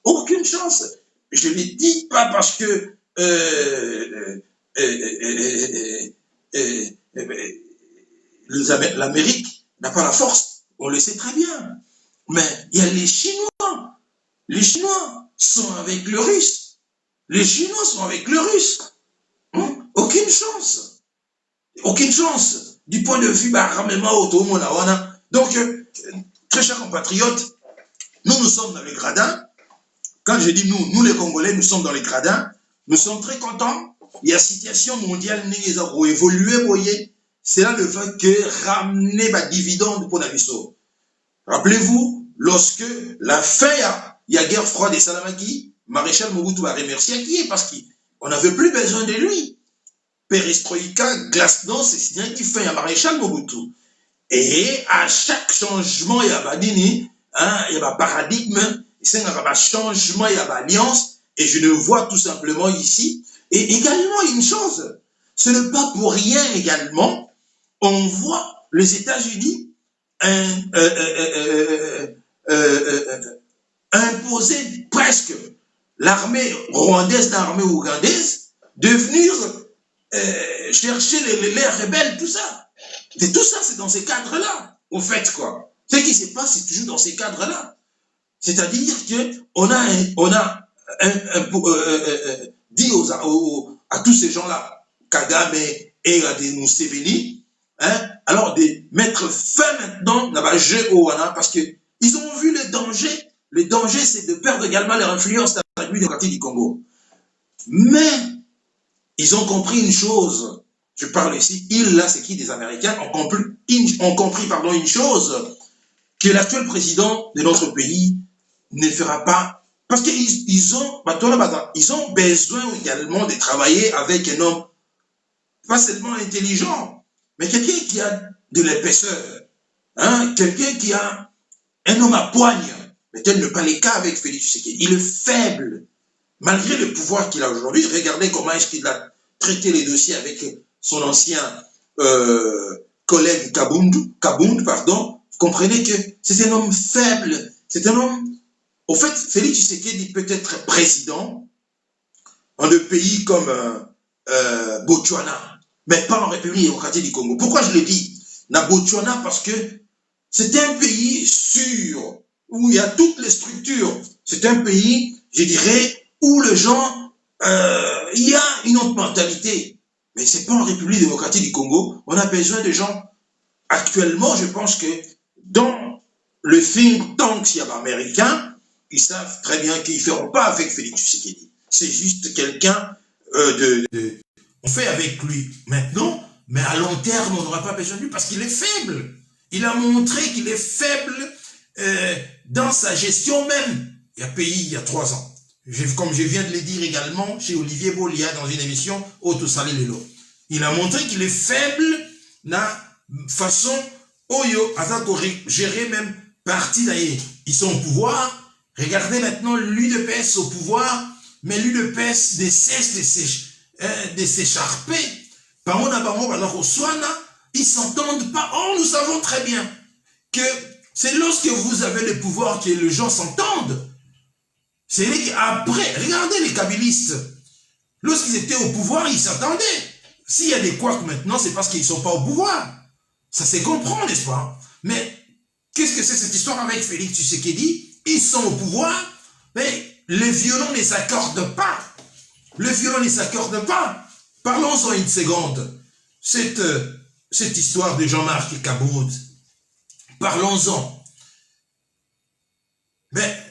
Aucune chance. Je ne le dis pas parce que l'Amérique n'a pas la force. On le sait très bien. Mais il y a les Chinois. Les Chinois sont avec le Russe. Les Chinois sont avec le Russe. Aucune chance. Aucune chance. Du point de vue armement autonome. Donc, très chers compatriotes, Nous sommes dans les gradins. Quand je dis nous les Congolais, nous sommes dans les gradins. Nous sommes très contents. Il y a la situation mondiale qui a évolué, voyez. C'est là le fait que ramener des dividendes pour la mission. Rappelez-vous, lorsque la fin, il y a guerre froide et Salamaki, Maréchal Mobutu a remercié qui est parce qu'on n'avait plus besoin de lui. Perestroïka, glasnost, c'est bien qui fait un Maréchal Mobutu. Et à chaque changement, il y a il y a un paradigme, il y a un changement, il y a une alliance, et je le vois tout simplement ici. Et également, une chose, ce n'est pas pour rien également, on voit les États-Unis imposer presque l'armée rwandaise, l'armée ougandaise, de venir chercher les rebelles, tout ça. Et tout ça, c'est dans ces cadres-là, au fait, quoi. Ce qui se passe, c'est toujours dans ces cadres-là. C'est-à-dire qu'on a dit à tous ces gens-là, Kagame et Museveni, alors de mettre fin maintenant dans le jeu au Wana, parce qu'ils ont vu le danger. Le danger, c'est de perdre également leur influence dans la République démocratique du Congo. Mais ils ont compris une chose. Je parle ici, ils, là, c'est qui des Américains, ont compris une chose, que l'actuel président de notre pays ne fera pas, parce qu'ils ont besoin également de travailler avec un homme, pas seulement intelligent, mais quelqu'un qui a de l'épaisseur, quelqu'un qui a un homme à poigne, mais tel n'est pas le cas avec Félix Tshisekedi. Il est faible, malgré le pouvoir qu'il a aujourd'hui. Regardez comment est-ce qu'il a traité les dossiers avec son ancien collègue Kabound, pardon. Vous comprenez que c'est un homme faible, c'est un homme... Au fait, Félix Tshisekedi peut être président dans des pays comme Botswana, mais pas en République démocratique du Congo. Pourquoi je le dis? Na Botswana, parce que c'est un pays sûr, où il y a toutes les structures. C'est un pays, je dirais, où les gens, il y a une autre mentalité. Mais c'est pas en République démocratique du Congo. On a besoin de gens. Actuellement, je pense que dans le think tank américain, ils savent très bien qu'ils ne feront pas avec Félix Tshisekedi. C'est juste quelqu'un on fait avec lui maintenant, mais à long terme, on n'aura pas besoin de lui parce qu'il est faible. Il a montré qu'il est faible dans sa gestion même. Il y a pays il y a 3 ans. Comme je viens de le dire également chez Olivier Bolia dans une émission Auto Salé Lelo. Il a montré qu'il est faible dans façon Oyo à gérer même parti d'ailleurs. Ils sont au pouvoir. Regardez maintenant l'UDPS au pouvoir, mais l'UDPS ne cesse de s'écharper. Par contre, au Swana, ils ne s'entendent pas. Or, nous savons très bien que c'est lorsque vous avez le pouvoir que les gens s'entendent. C'est qu'après, regardez les kabylistes. Lorsqu'ils étaient au pouvoir, ils s'entendaient. S'il y a des couacs maintenant, c'est parce qu'ils ne sont pas au pouvoir. Ça se comprend, n'est-ce pas? Mais qu'est-ce que c'est cette histoire avec Félix Tshisekedi? Ils sont au pouvoir, mais les violents ne s'accordent pas. Les violents ne s'accordent pas. Parlons-en une seconde. Cette histoire de Jean-Marc Kabound, parlons-en. Mais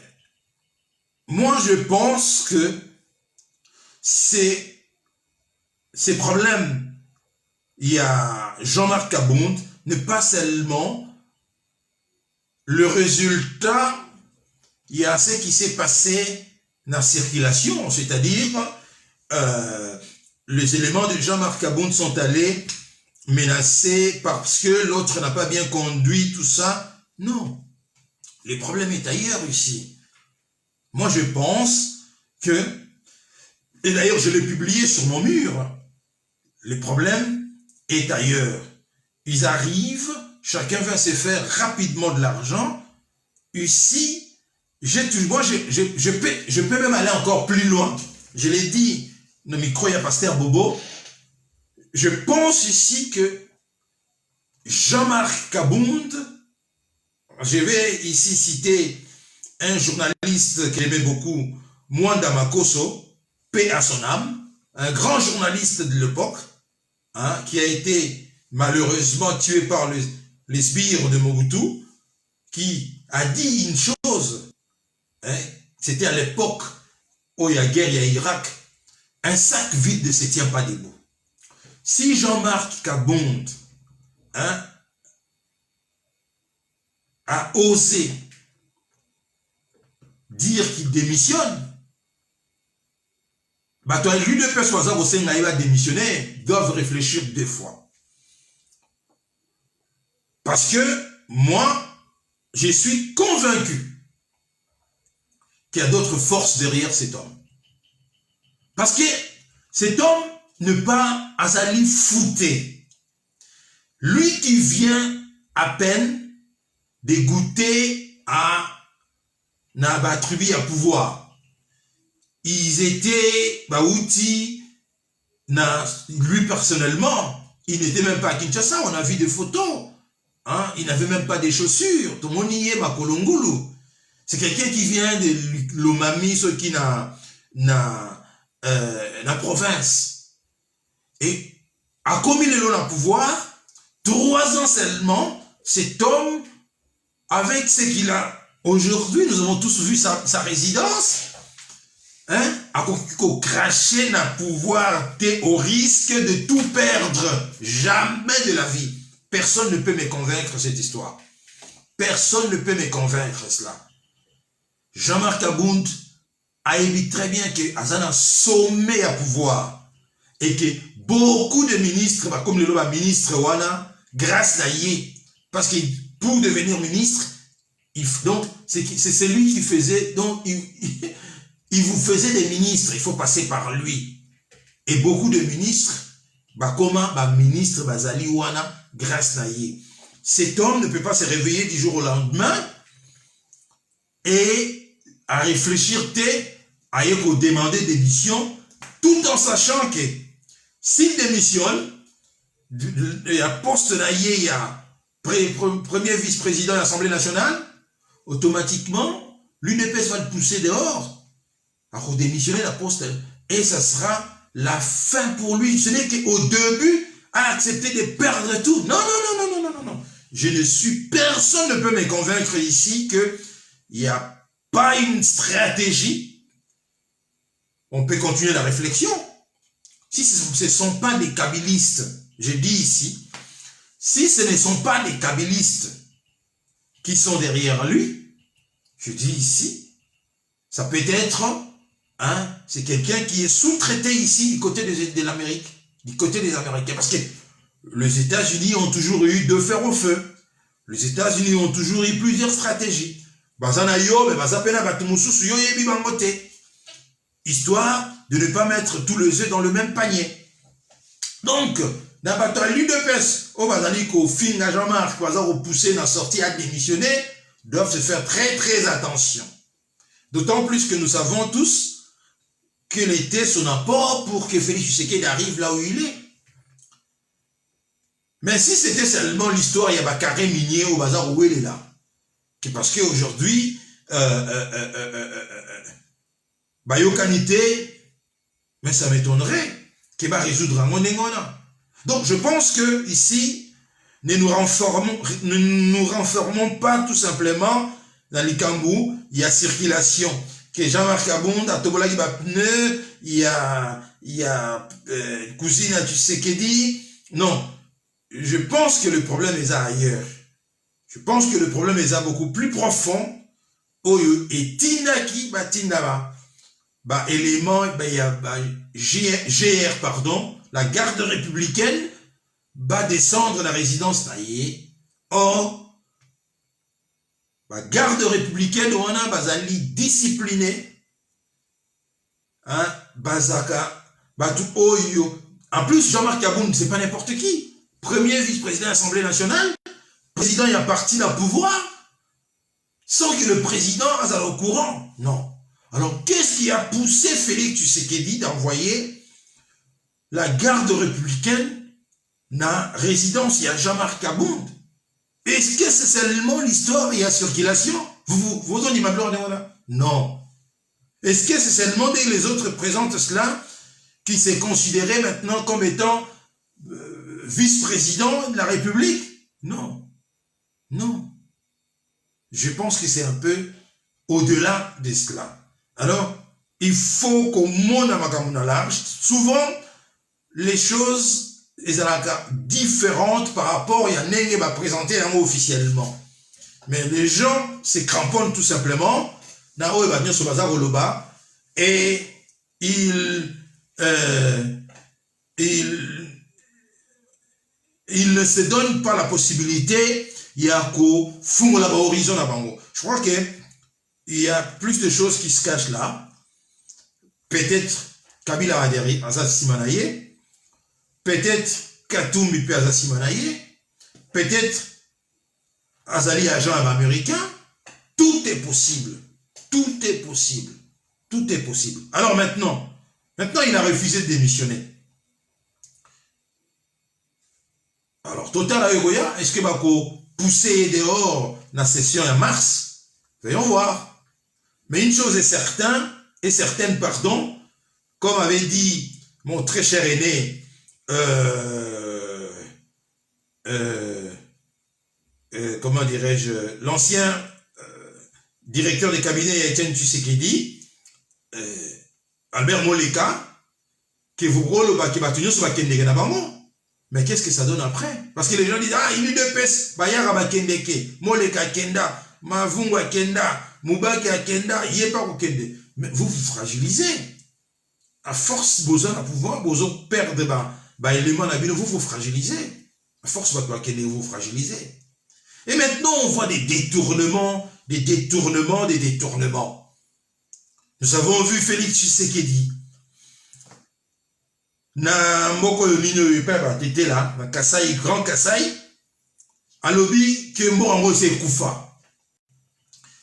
moi, je pense que ces problèmes, il y a Jean-Marc Kabound, n'est pas seulement le résultat, il y a ce qui s'est passé dans la circulation, c'est-à-dire les éléments de Jean-Marc Kabound sont allés menacer parce que l'autre n'a pas bien conduit tout ça. Non, le problème est ailleurs ici. Moi, je pense que, et d'ailleurs, je l'ai publié sur mon mur, le problème est ailleurs. Ils arrivent, chacun va se faire rapidement de l'argent. Ici, moi, je peux même aller encore plus loin. Je l'ai dit, le micro, il y a Pasteur Bobo. Je pense ici que Jean-Marc Kabound, je vais ici citer un journaliste que j'aimais beaucoup, Mwanda Makoso, paix à son âme, un grand journaliste de l'époque, qui a été malheureusement tué par les sbires de Mobutu, qui a dit une chose, hein, c'était à l'époque où il y a guerre, il y a Irak, un sac vide ne se tient pas debout. Si Jean-Marc Kabonde, hein, a osé dire qu'il démissionne, bah toi, lui de persuasion au sein va démissionner, doivent réfléchir 2 fois. Parce que moi, je suis convaincu qu'il y a d'autres forces derrière cet homme. Parce que cet homme n'est pas Azali fouté. Lui qui vient à peine de goûter à Nabatrubi à pouvoir. Ils étaient outils, lui personnellement, il n'était même pas à Kinshasa, on a vu des photos. Hein, il n'avait même pas des chaussures. Tout le monde y est, Makolongulu. C'est quelqu'un qui vient de l'Omami, ce qui n'a province. Et à comme il est là au pouvoir, 3 ans seulement, cet homme, avec ce qu'il a aujourd'hui, nous avons tous vu sa résidence, hein, à cracher dans le pouvoir, au risque de tout perdre, jamais de la vie. Personne ne peut me convaincre cette histoire. Personne ne peut me convaincre cela. Jean-Marc Kabonde a émis très bien que Azana sommet à pouvoir et que beaucoup de ministres, comme le ministre Wana, grâce à Yé, parce que pour devenir ministre, donc c'est celui qui faisait, donc il vous faisait des ministres, il faut passer par lui. Et beaucoup de ministres, comment ministre Bazali Wana, grâce à Yé. Cet homme ne peut pas se réveiller du jour au lendemain et à réfléchir à demander démission, tout en sachant que s'il démissionne, il y a poste Naïe, il y a premier vice-président de l'Assemblée nationale, automatiquement, l'UDPS va le pousser dehors. À démissionner la poste. Et ça sera la fin pour lui. Ce n'est qu'au début, à accepter de perdre tout. Non, non, non, non, non, non, non. Personne ne peut me convaincre ici qu'il n'y a pas une stratégie. On peut continuer la réflexion. Si ce ne sont pas des kabylistes, je dis ici, si ce ne sont pas des kabylistes qui sont derrière lui, je dis ici, ça peut être, hein, c'est quelqu'un qui est sous-traité ici du côté de l'Amérique, du côté des Américains. Parce que les États-Unis ont toujours eu 2 fers au feu. Les États-Unis ont toujours eu plusieurs stratégies. Histoire de ne pas mettre tous les œufs dans le même panier. Donc, dans l'UDPS, au fin à Jean-Marc, au poussé dans la sortie à démissionner, doivent se faire très très attention. D'autant plus que nous savons tous quel était son apport pour que Félix Tshisekedi arrive là où il est. Mais si c'était seulement l'histoire, il y a carré minier au bazar où il est là. Parce qu'aujourd'hui, Bayokanité, mais ça m'étonnerait qu'il va résoudre un monengona. Donc je pense que ici, ne nous renfermons pas tout simplement dans les cambous, il y a circulation. Que Jean-Marc Kabonde a Tobola qui va pneu, il y a cousine à Tshisekedi. Non, je pense que le problème est ailleurs. Je pense que le problème est beaucoup plus profond. Et Tinaki Batindaba, élément, il y a GR, pardon, la garde républicaine va descendre la résidence naïe. Or, la garde républicaine, on a bazali discipliné, hein, bazaka, batu oyo. En plus, Jean-Marc Kabonde, c'est pas n'importe qui. Premier vice-président de l'Assemblée nationale, président il a parti dans le pouvoir, sans que le président soit au courant. Non. Alors, qu'est-ce qui a poussé Félix Tshisekedi d'envoyer la garde républicaine dans la résidence, il y a Jean-Marc Kabonde? Est-ce que c'est seulement l'histoire, il y a circulation? Vous en imaginez là? Non. Est-ce que c'est seulement les autres présentent cela qui s'est considéré maintenant comme étant vice-président de la République? Non. Non. Je pense que c'est un peu au-delà de cela. Alors, il faut qu'au monde à large, souvent, les choses sont différentes par rapport à ce qui va présenter officiellement. Mais les gens se cramponnent tout simplement, et ils ne se donnent pas la possibilité, il y a horizon. Je crois qu'il y a plus de choses qui se cachent là. Peut-être Kabila Aderi, Azaz Simanaye, peut-être Katumbi Pe Azaz Simanaye, peut-être Azali agent américain. Tout est possible. Tout est possible. Tout est possible. Alors maintenant, il a refusé de démissionner. Alors, Total Ayogoya, est-ce que va pousser dehors la session en mars? Voyons voir. Mais une chose est certaine, comme avait dit mon très cher aîné, comment dirais-je, l'ancien directeur des cabinets Etienne Tshisekedi, Albert Moleka, que vous rôle qui va tenir sur la Kendeke Nabango. Mais qu'est-ce que ça donne après? Parce que les gens disent, ah, il y a deux pèses, Bayara va Kendeke, Moleka Kenda, Mavungwa Kenda, Moubaki Kenda, il n'y a pas au Kende. Mais vous vous fragilisez. À force, besoin de pouvoir, besoin de perdre élément d'habitude, vous vous fragilisez. À force, vous vous fragilisez. Et maintenant, on voit des détournements. Nous avons vu Félix Tshisekedi. Na mboko yomino yopeba tete là, na Kasai, Grand Kasai, à lobby que Morango c'est Koufa.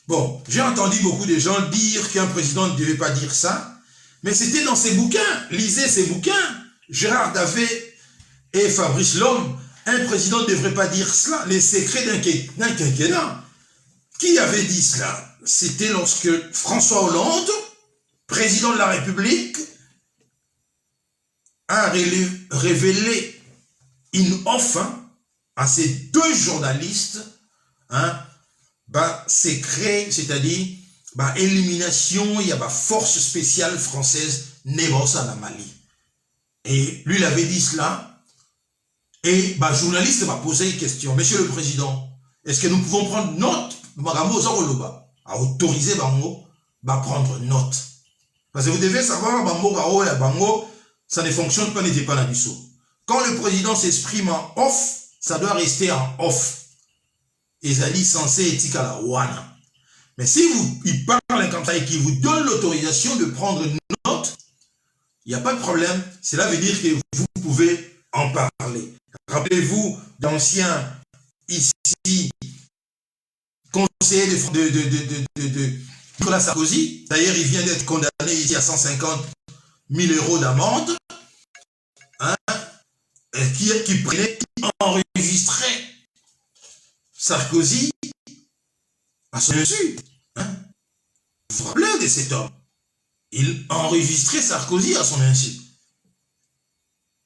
Bon, j'ai entendu beaucoup de gens dire qu'un président ne devait pas dire ça, mais c'était dans ses bouquins. Lisez ses bouquins. Gérard Davet et Fabrice Lhomme. Un président ne devrait pas dire cela. Les secrets d'un quinquennat. Qui avait dit cela? C'était lorsque François Hollande, président de la République, a révélé une offre à ces deux journalistes, secret, c'est-à-dire élimination, il y a force spéciale française négoce à la Mali. Et lui, il avait dit cela, et journaliste m'a posé une question. Monsieur le Président, est-ce que nous pouvons prendre note à autoriser Bango à prendre note? Parce que vous devez savoir, Bango, ça ne fonctionne pas, n'était pas la mission. Quand le président s'exprime en off, ça doit rester en off. Ezali censé éthique à la wana. Mais si il parle comme ça et qu'il vous donne l'autorisation de prendre une note, il n'y a pas de problème. Cela veut dire que vous pouvez en parler. Rappelez-vous d'anciens ici conseillers de Nicolas Sarkozy. D'ailleurs, il vient d'être condamné ici à 150 000 € d'amende, qui enregistrait Sarkozy à son insu. Vous vous rappelez de cet homme? Il enregistrait Sarkozy à son insu.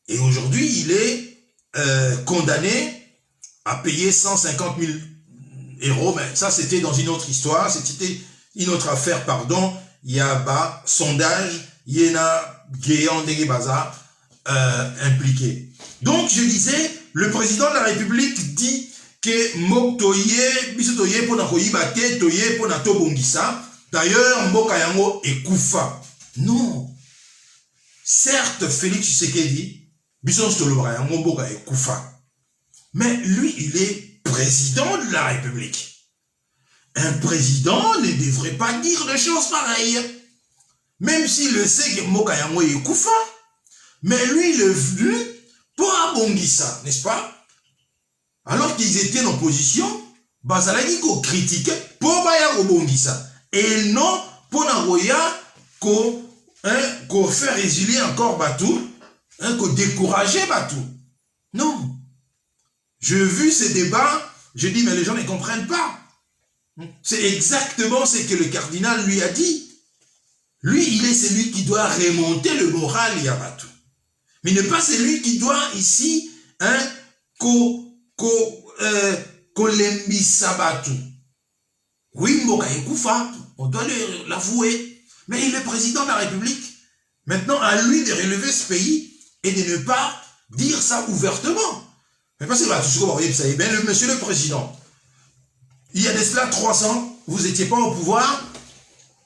Et aujourd'hui, il est condamné à payer 150 000 €. Mais ça, c'était dans une autre histoire, c'était une autre affaire, pardon. Il y a sondage, il y en a Guéant de Baza impliqué. Donc, je disais, le président de la République dit que Moktoye, Bisotoye pour Nakoyibate, Toye pour Nato Bongisa. D'ailleurs, Mokayango et Koufa. Non. Certes, Félix Tshisekedi, Bison Stolobrayango, Moka et Koufa. Mais lui, il est président de la République. Un président ne devrait pas dire des choses pareilles. Même s'il le sait que Mokayango est Koufa. Mais lui, il est venu pour Abongisa, n'est-ce pas? Alors qu'ils étaient en opposition, Bazalaki ko critiquait pour Baya Obongisa. Et non pour Nagoya ko faire résilier encore Batou, ko décourager Batou. Non. J'ai vu ces débats, je dis mais les gens ne comprennent pas. C'est exactement ce que le cardinal lui a dit. Lui, il est celui qui doit remonter le moral à Batou. Mais n'est pas celui qui doit ici kolembisa Batou. Oui, Moka Ekoufa, on doit l'avouer. Mais il est président de la République. Maintenant, à lui de relever ce pays et de ne pas dire ça ouvertement. Mais parce que vous savez bien, monsieur le président, il y a de cela 3 ans, vous n'étiez pas au pouvoir,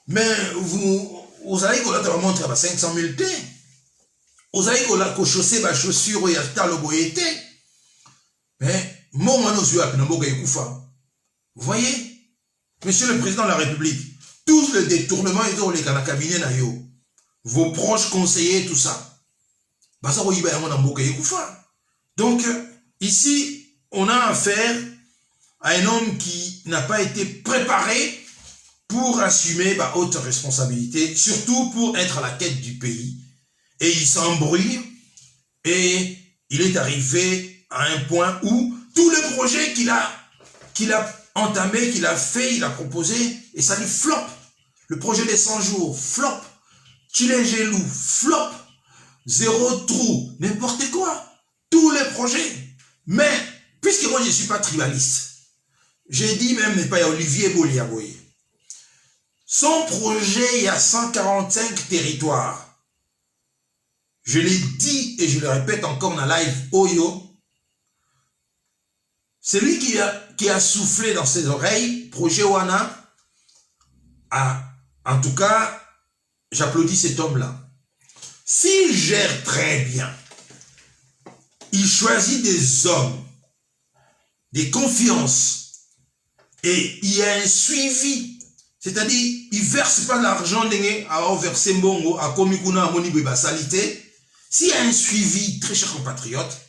mais vous savez qu'on a montré 500 000 T. Vous savez qu'on a chaussé ma chaussure et acheté le boyété. Mais, vous voyez, monsieur le président de la République, tous les détournements et dans le cabinet, vos proches conseillers, tout ça. Donc, ici, on a affaire à un homme qui n'a pas été préparé pour assumer haute responsabilité, surtout pour être à la tête du pays. Et il s'embrouille et il est arrivé à un point où tous les projets qu'il a entamés, qu'il a fait, il a proposé, et ça lui flop. Le projet des 100 jours, flop. Chile-Gelou, flop. 0 trou, n'importe quoi. Tous les projets. Mais, puisque moi je ne suis pas tribaliste, j'ai dit même, n'est pas Olivier Boliaboye. Son projet, il y a 145 territoires. Je l'ai dit et je le répète encore dans live Oyo. C'est lui qui a soufflé dans ses oreilles, projet Wana. En tout cas, j'applaudis cet homme-là. S'il gère très bien, il choisit des hommes, des confiances, et il y a un suivi. C'est-à-dire, il ne verse pas l'argent à verser Mbongo, à Komikuna, à Monibe, salité. S'il y a un suivi, très cher compatriote,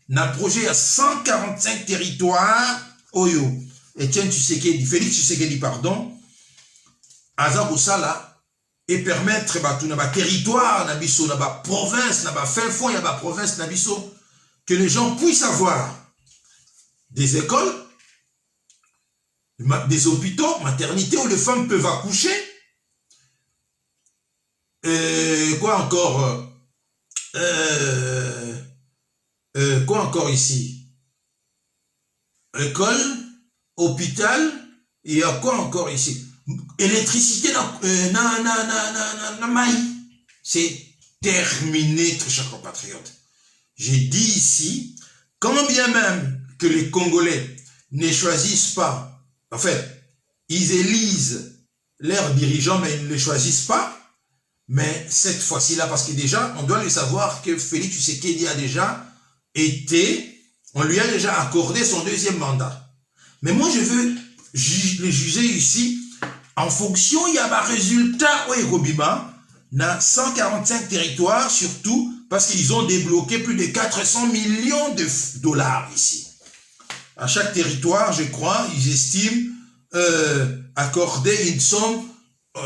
un projet à 145 territoires, Oyo, Etienne Tshisekedi, Félix Tshisekedi, pardon, Azar Osala, et permettre tout na territoire, na biso, na province, na fin fond, ya province, na biso, que les gens puissent avoir des écoles, des hôpitaux, maternités où les femmes peuvent accoucher. Quoi encore? Quoi encore ici? École, hôpital, et il y a quoi encore ici? Électricité, c'est terminé, très chers compatriotes. J'ai dit ici, quand bien même que les Congolais ne choisissent pas, en fait, ils élisent leurs dirigeants, mais ils ne les choisissent pas. Mais cette fois-ci-là, parce que déjà, on doit le savoir que Félix Tshisekedi a déjà on lui a déjà accordé son 2e mandat. Mais moi, je veux le juger ici en fonction, il y a un résultat, dans 145 territoires, surtout parce qu'ils ont débloqué plus de 400 millions de dollars ici. À chaque territoire, je crois, ils estiment accorder une somme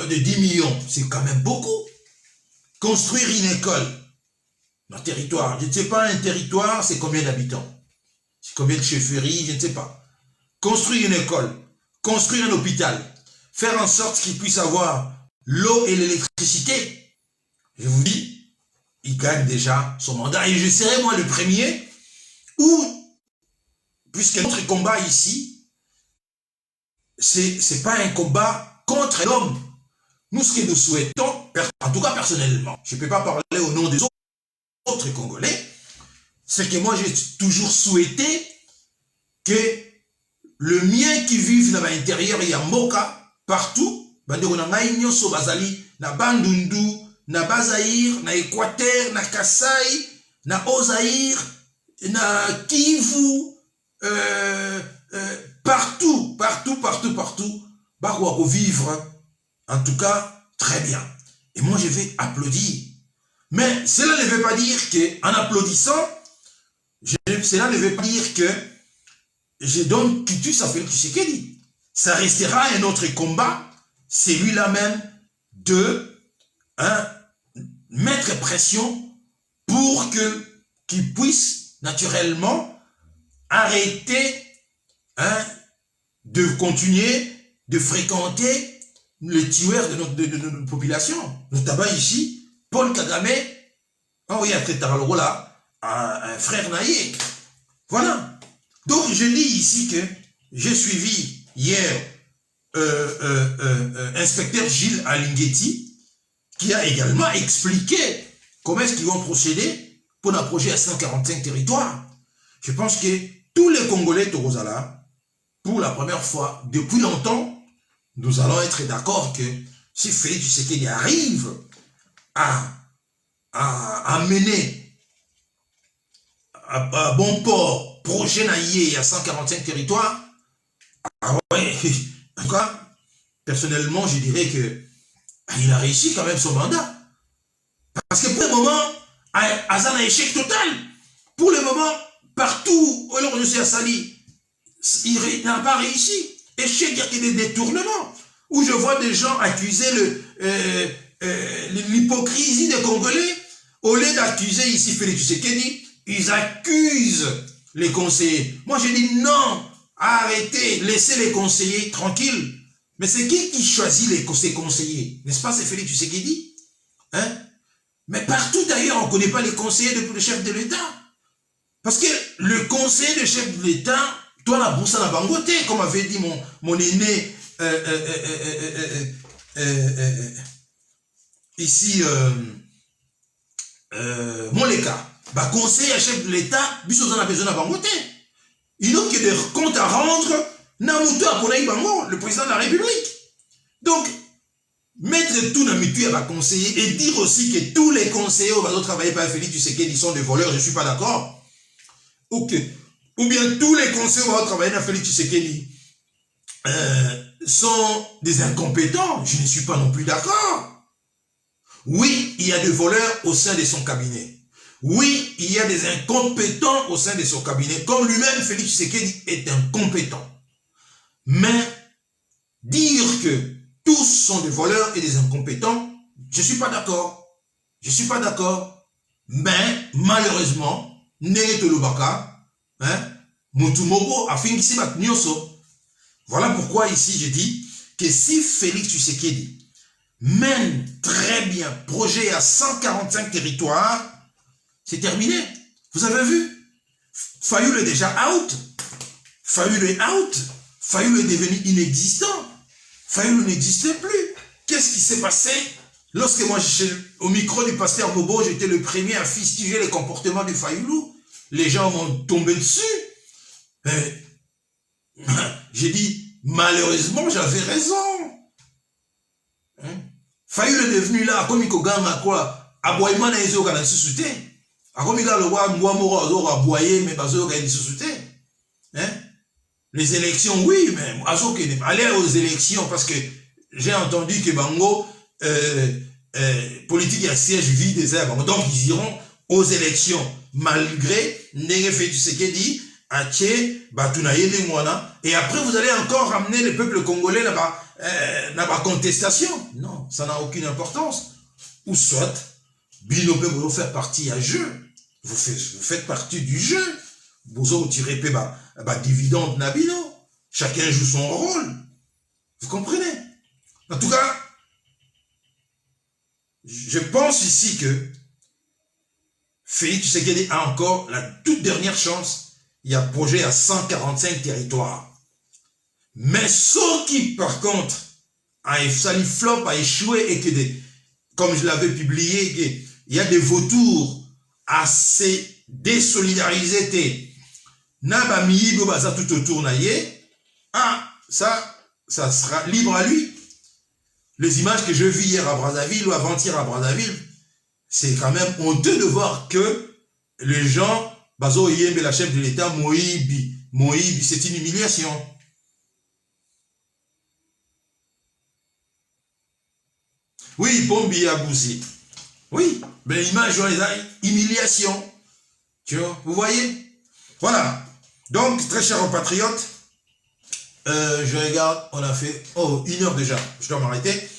de 10 millions. C'est quand même beaucoup. Construire une école dans un territoire, je ne sais pas, un territoire, c'est combien d'habitants? C'est combien de chefferies? Je ne sais pas. Construire une école, construire un hôpital, faire en sorte qu'ils puissent avoir l'eau et l'électricité. Je vous dis, il gagne déjà son mandat. Et je serai moi le premier où, puisque notre combat ici, c'est pas un combat contre l'homme. Nous, ce que nous souhaitons, en tout cas personnellement, je ne peux pas parler au nom des autres Congolais, c'est que moi j'ai toujours souhaité que le mien qui vive dans l'intérieur, il y a Moka, partout, na Bandundu, na Bazaïr, na Équateur, na Kasaï, na Ozaïr, na Kivu, partout, Barou vivre, en tout cas, très bien. Et moi, je vais applaudir. Mais cela ne veut pas dire qu'en applaudissant, cela ne veut pas dire que je donne quitus à Félix Tshisekedi. Ça restera un autre combat, c'est lui-là même de mettre pression pour qu'il puisse naturellement arrêter de continuer de fréquenter les tueurs de notre population. Notamment ici, Paul Kagame, oui, un frère naïe. Voilà. Donc je dis ici que j'ai suivi hier inspecteur Gilles Alinghetti, qui a également expliqué comment est-ce qu'ils vont procéder pour un projet à 145 territoires. Je pense que tous les Congolais Torozala, pour la première fois, depuis longtemps, nous allons être d'accord que si Félix Tshisekedi arrive à mener à bon port projet naïe à 145 territoires, ah ouais, en tout cas, personnellement, je dirais que il a réussi quand même son mandat. Parce que pour le moment, Azan a échec total. Pour le moment, partout où je suis à Sali, il n'a pas réussi. Échec, il y a que des détournements. Où je vois des gens accuser l'hypocrisie des Congolais. Au lieu d'accuser ici Félix Tshisekedi, ils accusent les conseillers. Moi, je dis non, arrêtez, laissez les conseillers tranquilles. Mais c'est qui choisit ces conseillers? N'est-ce pas, c'est Félix Tshisekedi? Hein? Mais partout d'ailleurs, on ne connaît pas les conseillers de chef de l'État. Parce que le conseiller de chef de l'État, toi, la bourse à la bangote, comme avait dit mon aîné ici, Moleka, bah, conseiller à chef de l'État, biso en a besoin de la bangote. Il n'a que des comptes à rendre, Namuto Aponaï Bango, le président de la République. Donc, mettre tout dans le milieu à conseiller et dire aussi que tous les conseillers au bateau travailler par Félix Tshisekedi sont des voleurs, je ne suis pas d'accord. Ok. Ou bien tous les conseillers au bateau travailler dans Félix Tshisekedi sont des incompétents, je ne suis pas non plus d'accord. Oui, il y a des voleurs au sein de son cabinet. Oui, il y a des incompétents au sein de son cabinet, comme lui-même, Félix Tshisekedi est incompétent. Mais dire que tous sont des voleurs et des incompétents, je ne suis pas d'accord. Je ne suis pas d'accord. Mais malheureusement, Negetolobaka, Mutumogo a fini ici Nyoso. Voilà pourquoi ici je dis que si Félix Tshisekedi mène très bien projet à 145 territoires, c'est terminé. Vous avez vu? Fayoul est déjà out. Fayoul est out. Fayoul est devenu inexistant. Fayoul n'existait plus. Qu'est-ce qui s'est passé? Lorsque moi, au micro du pasteur Bobo, j'étais le premier à fustiger les comportements de Fayoulou. Les gens m'ont tombé dessus. J'ai dit, malheureusement, j'avais raison. Fayoulou est devenu là, comme il y a quoi? Aboyement n'a pas été sous-souté. Comme il y a le roi Mouamoro a aboyé, mais pas été sous-souté. Les élections, oui, mais aller aux élections, parce que j'ai entendu que Bango, politique et siège vide des airs, donc ils iront aux élections, malgré Négefé Tshisekedi, Aché, Batunaye, Mouana, et après vous allez encore ramener le peuple congolais là-bas, dans la contestation. Non, ça n'a aucune importance. Ou soit, Bino peut vous faire partie à jeu. Vous faites partie du jeu. Vous avez tiré dividende Nabino. Chacun joue son rôle. Vous comprenez? En tout cas, je pense ici que Félix Tshisekedi a encore la toute dernière chance. Il y a projet à 145 territoires. Mais ceux qui, par contre, Sali Flop a échoué et que, comme je l'avais publié, il y a des vautours assez désolidarisés. Naba Miyibo baza tout autour naïe. Ah, ça sera libre à lui. Les images que je vis hier à Brazzaville ou avant-hier à Brazzaville, c'est quand même honteux de voir que les gens, Bazo Yembe, la chef de l'État, Moïbi, c'est une humiliation. Oui, Bombi Abouzi. Oui, mais l'image, humiliation. Tu vois, vous voyez? Voilà. Donc, très chers compatriotes, je regarde, on a fait 1 heure déjà, je dois m'arrêter.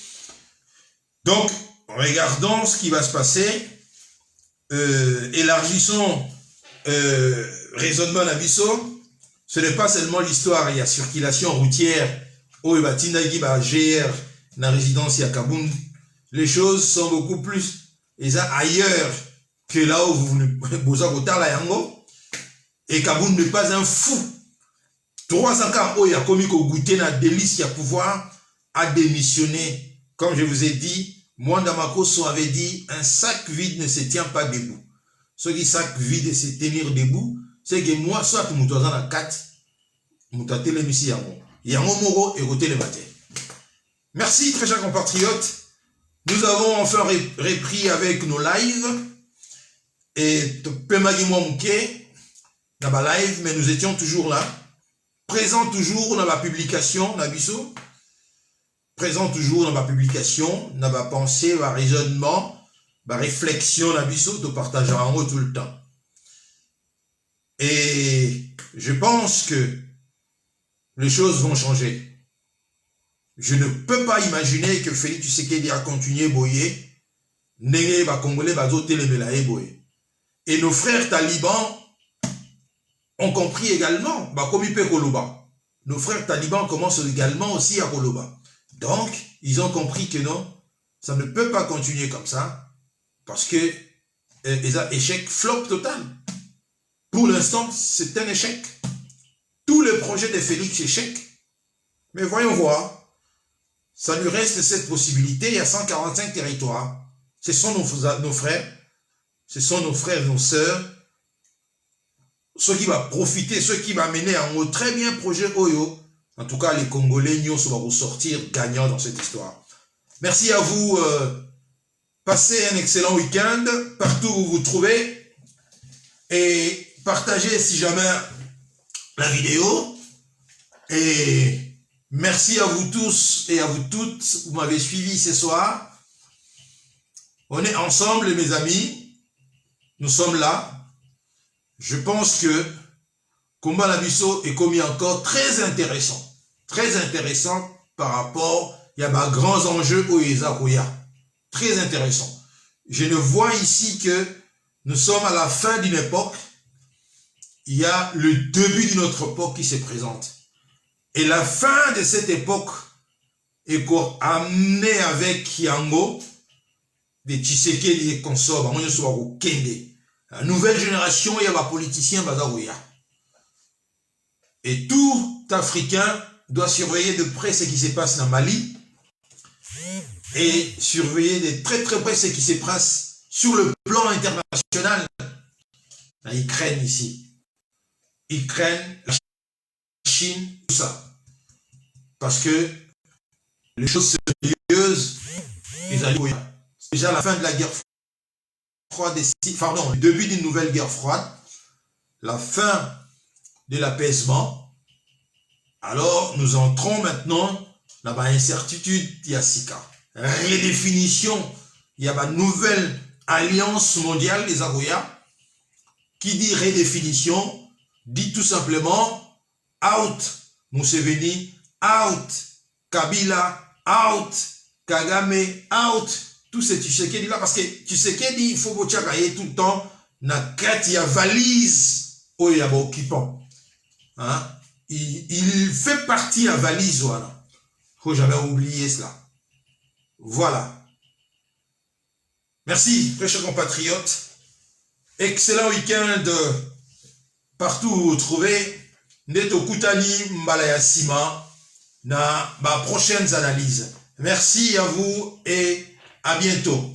Donc, regardons ce qui va se passer. Élargissons raisonnement à Bisso. Ce n'est pas seulement l'histoire, il y a circulation routière, GR, la résidence à Kaboun. Les choses sont beaucoup plus ailleurs que là où vous avez et Kaboun n'est pas un fou. 3 ans, il y a commis qu'on goûter la délice, il y a pouvoir à démissionner. Comme je vous ai dit, moi, Damakoso avait dit, un sac vide ne se tient pas debout. Ce qui sac vide se tenir debout, c'est que moi, soit tu m'as dans la 4, Moutate les missi yango. Yango moro et roté les matin. Merci, très chers compatriotes. Nous avons enfin repris avec nos lives. Et Pemagi Mouamke, dans ma live, mais nous étions toujours là. Présents toujours dans ma publication, Nabiso. Présents toujours dans ma publication, dans ma pensée, ma raisonnement, ma réflexion, Nabiso, de partager en haut tout le temps. Et je pense que les choses vont changer. Je ne peux pas imaginer que Félix Tshisekedi a continué boyer, nenge ba congolais ba zo telemela e boyer. Et nos frères talibans ont compris également, bah comme il peut Koloba. Nos frères talibans commencent également aussi à Koloba. Donc, ils ont compris que non, ça ne peut pas continuer comme ça, parce que ils ont échec flop total. Pour l'instant, c'est un échec. Tous les projets de Félix échec. Mais voyons voir. Ça lui reste cette possibilité. Il y a 145 territoires. Ce sont nos frères. Ce sont nos frères et nos sœurs. Ceux qui vont profiter, ceux qui vont mener en haut très bien projet Oyo. En tout cas, les Congolais vont ressortir gagnants dans cette histoire. Merci à vous. Passez un excellent week-end partout où vous vous trouvez. Et partagez si jamais la vidéo. Et merci à vous tous et à vous toutes. Vous m'avez suivi ce soir. On est ensemble, mes amis. Nous sommes là. Je pense que Combat Nabiso est commis encore très intéressant. Très intéressant par rapport, il y a des grands enjeux au Yezakoya. Très intéressant. Je ne vois ici que nous sommes à la fin d'une époque. Il y a le début d'une autre époque qui se présente. Et la fin de cette époque est amenée avec Yango, des Tshisekedi et consorts, la nouvelle génération, il y a des politiciens, et tout Africain doit surveiller de près ce qui se passe dans Mali et surveiller de très très près ce qui se passe sur le plan international. La Ukraine ici. Ukraine, la Chine, tout ça. Parce que les choses sérieuses, ils allaient c'est déjà la fin de la guerre froide, pardon, le début d'une nouvelle guerre froide, la fin de l'apaisement. Alors, nous entrons maintenant dans l'incertitude Yassika. Redéfinition, il y a une nouvelle alliance mondiale des Agoya qui dit redéfinition, dit tout simplement out Museveni, out Kabila, out Kagame, out tout ce Tshisekedi là, parce que Tshisekedi, il faut que tout le temps, na kati ya valise, oh ya occupant. Hein? Il fait partie de la valise, voilà. Faut jamais oublier cela. Voilà. Merci, très chers compatriotes. Excellent week-end partout où vous vous trouvez. Neto Koutani Mbalaya Sima na ma prochaines analyses. Merci à vous et à bientôt.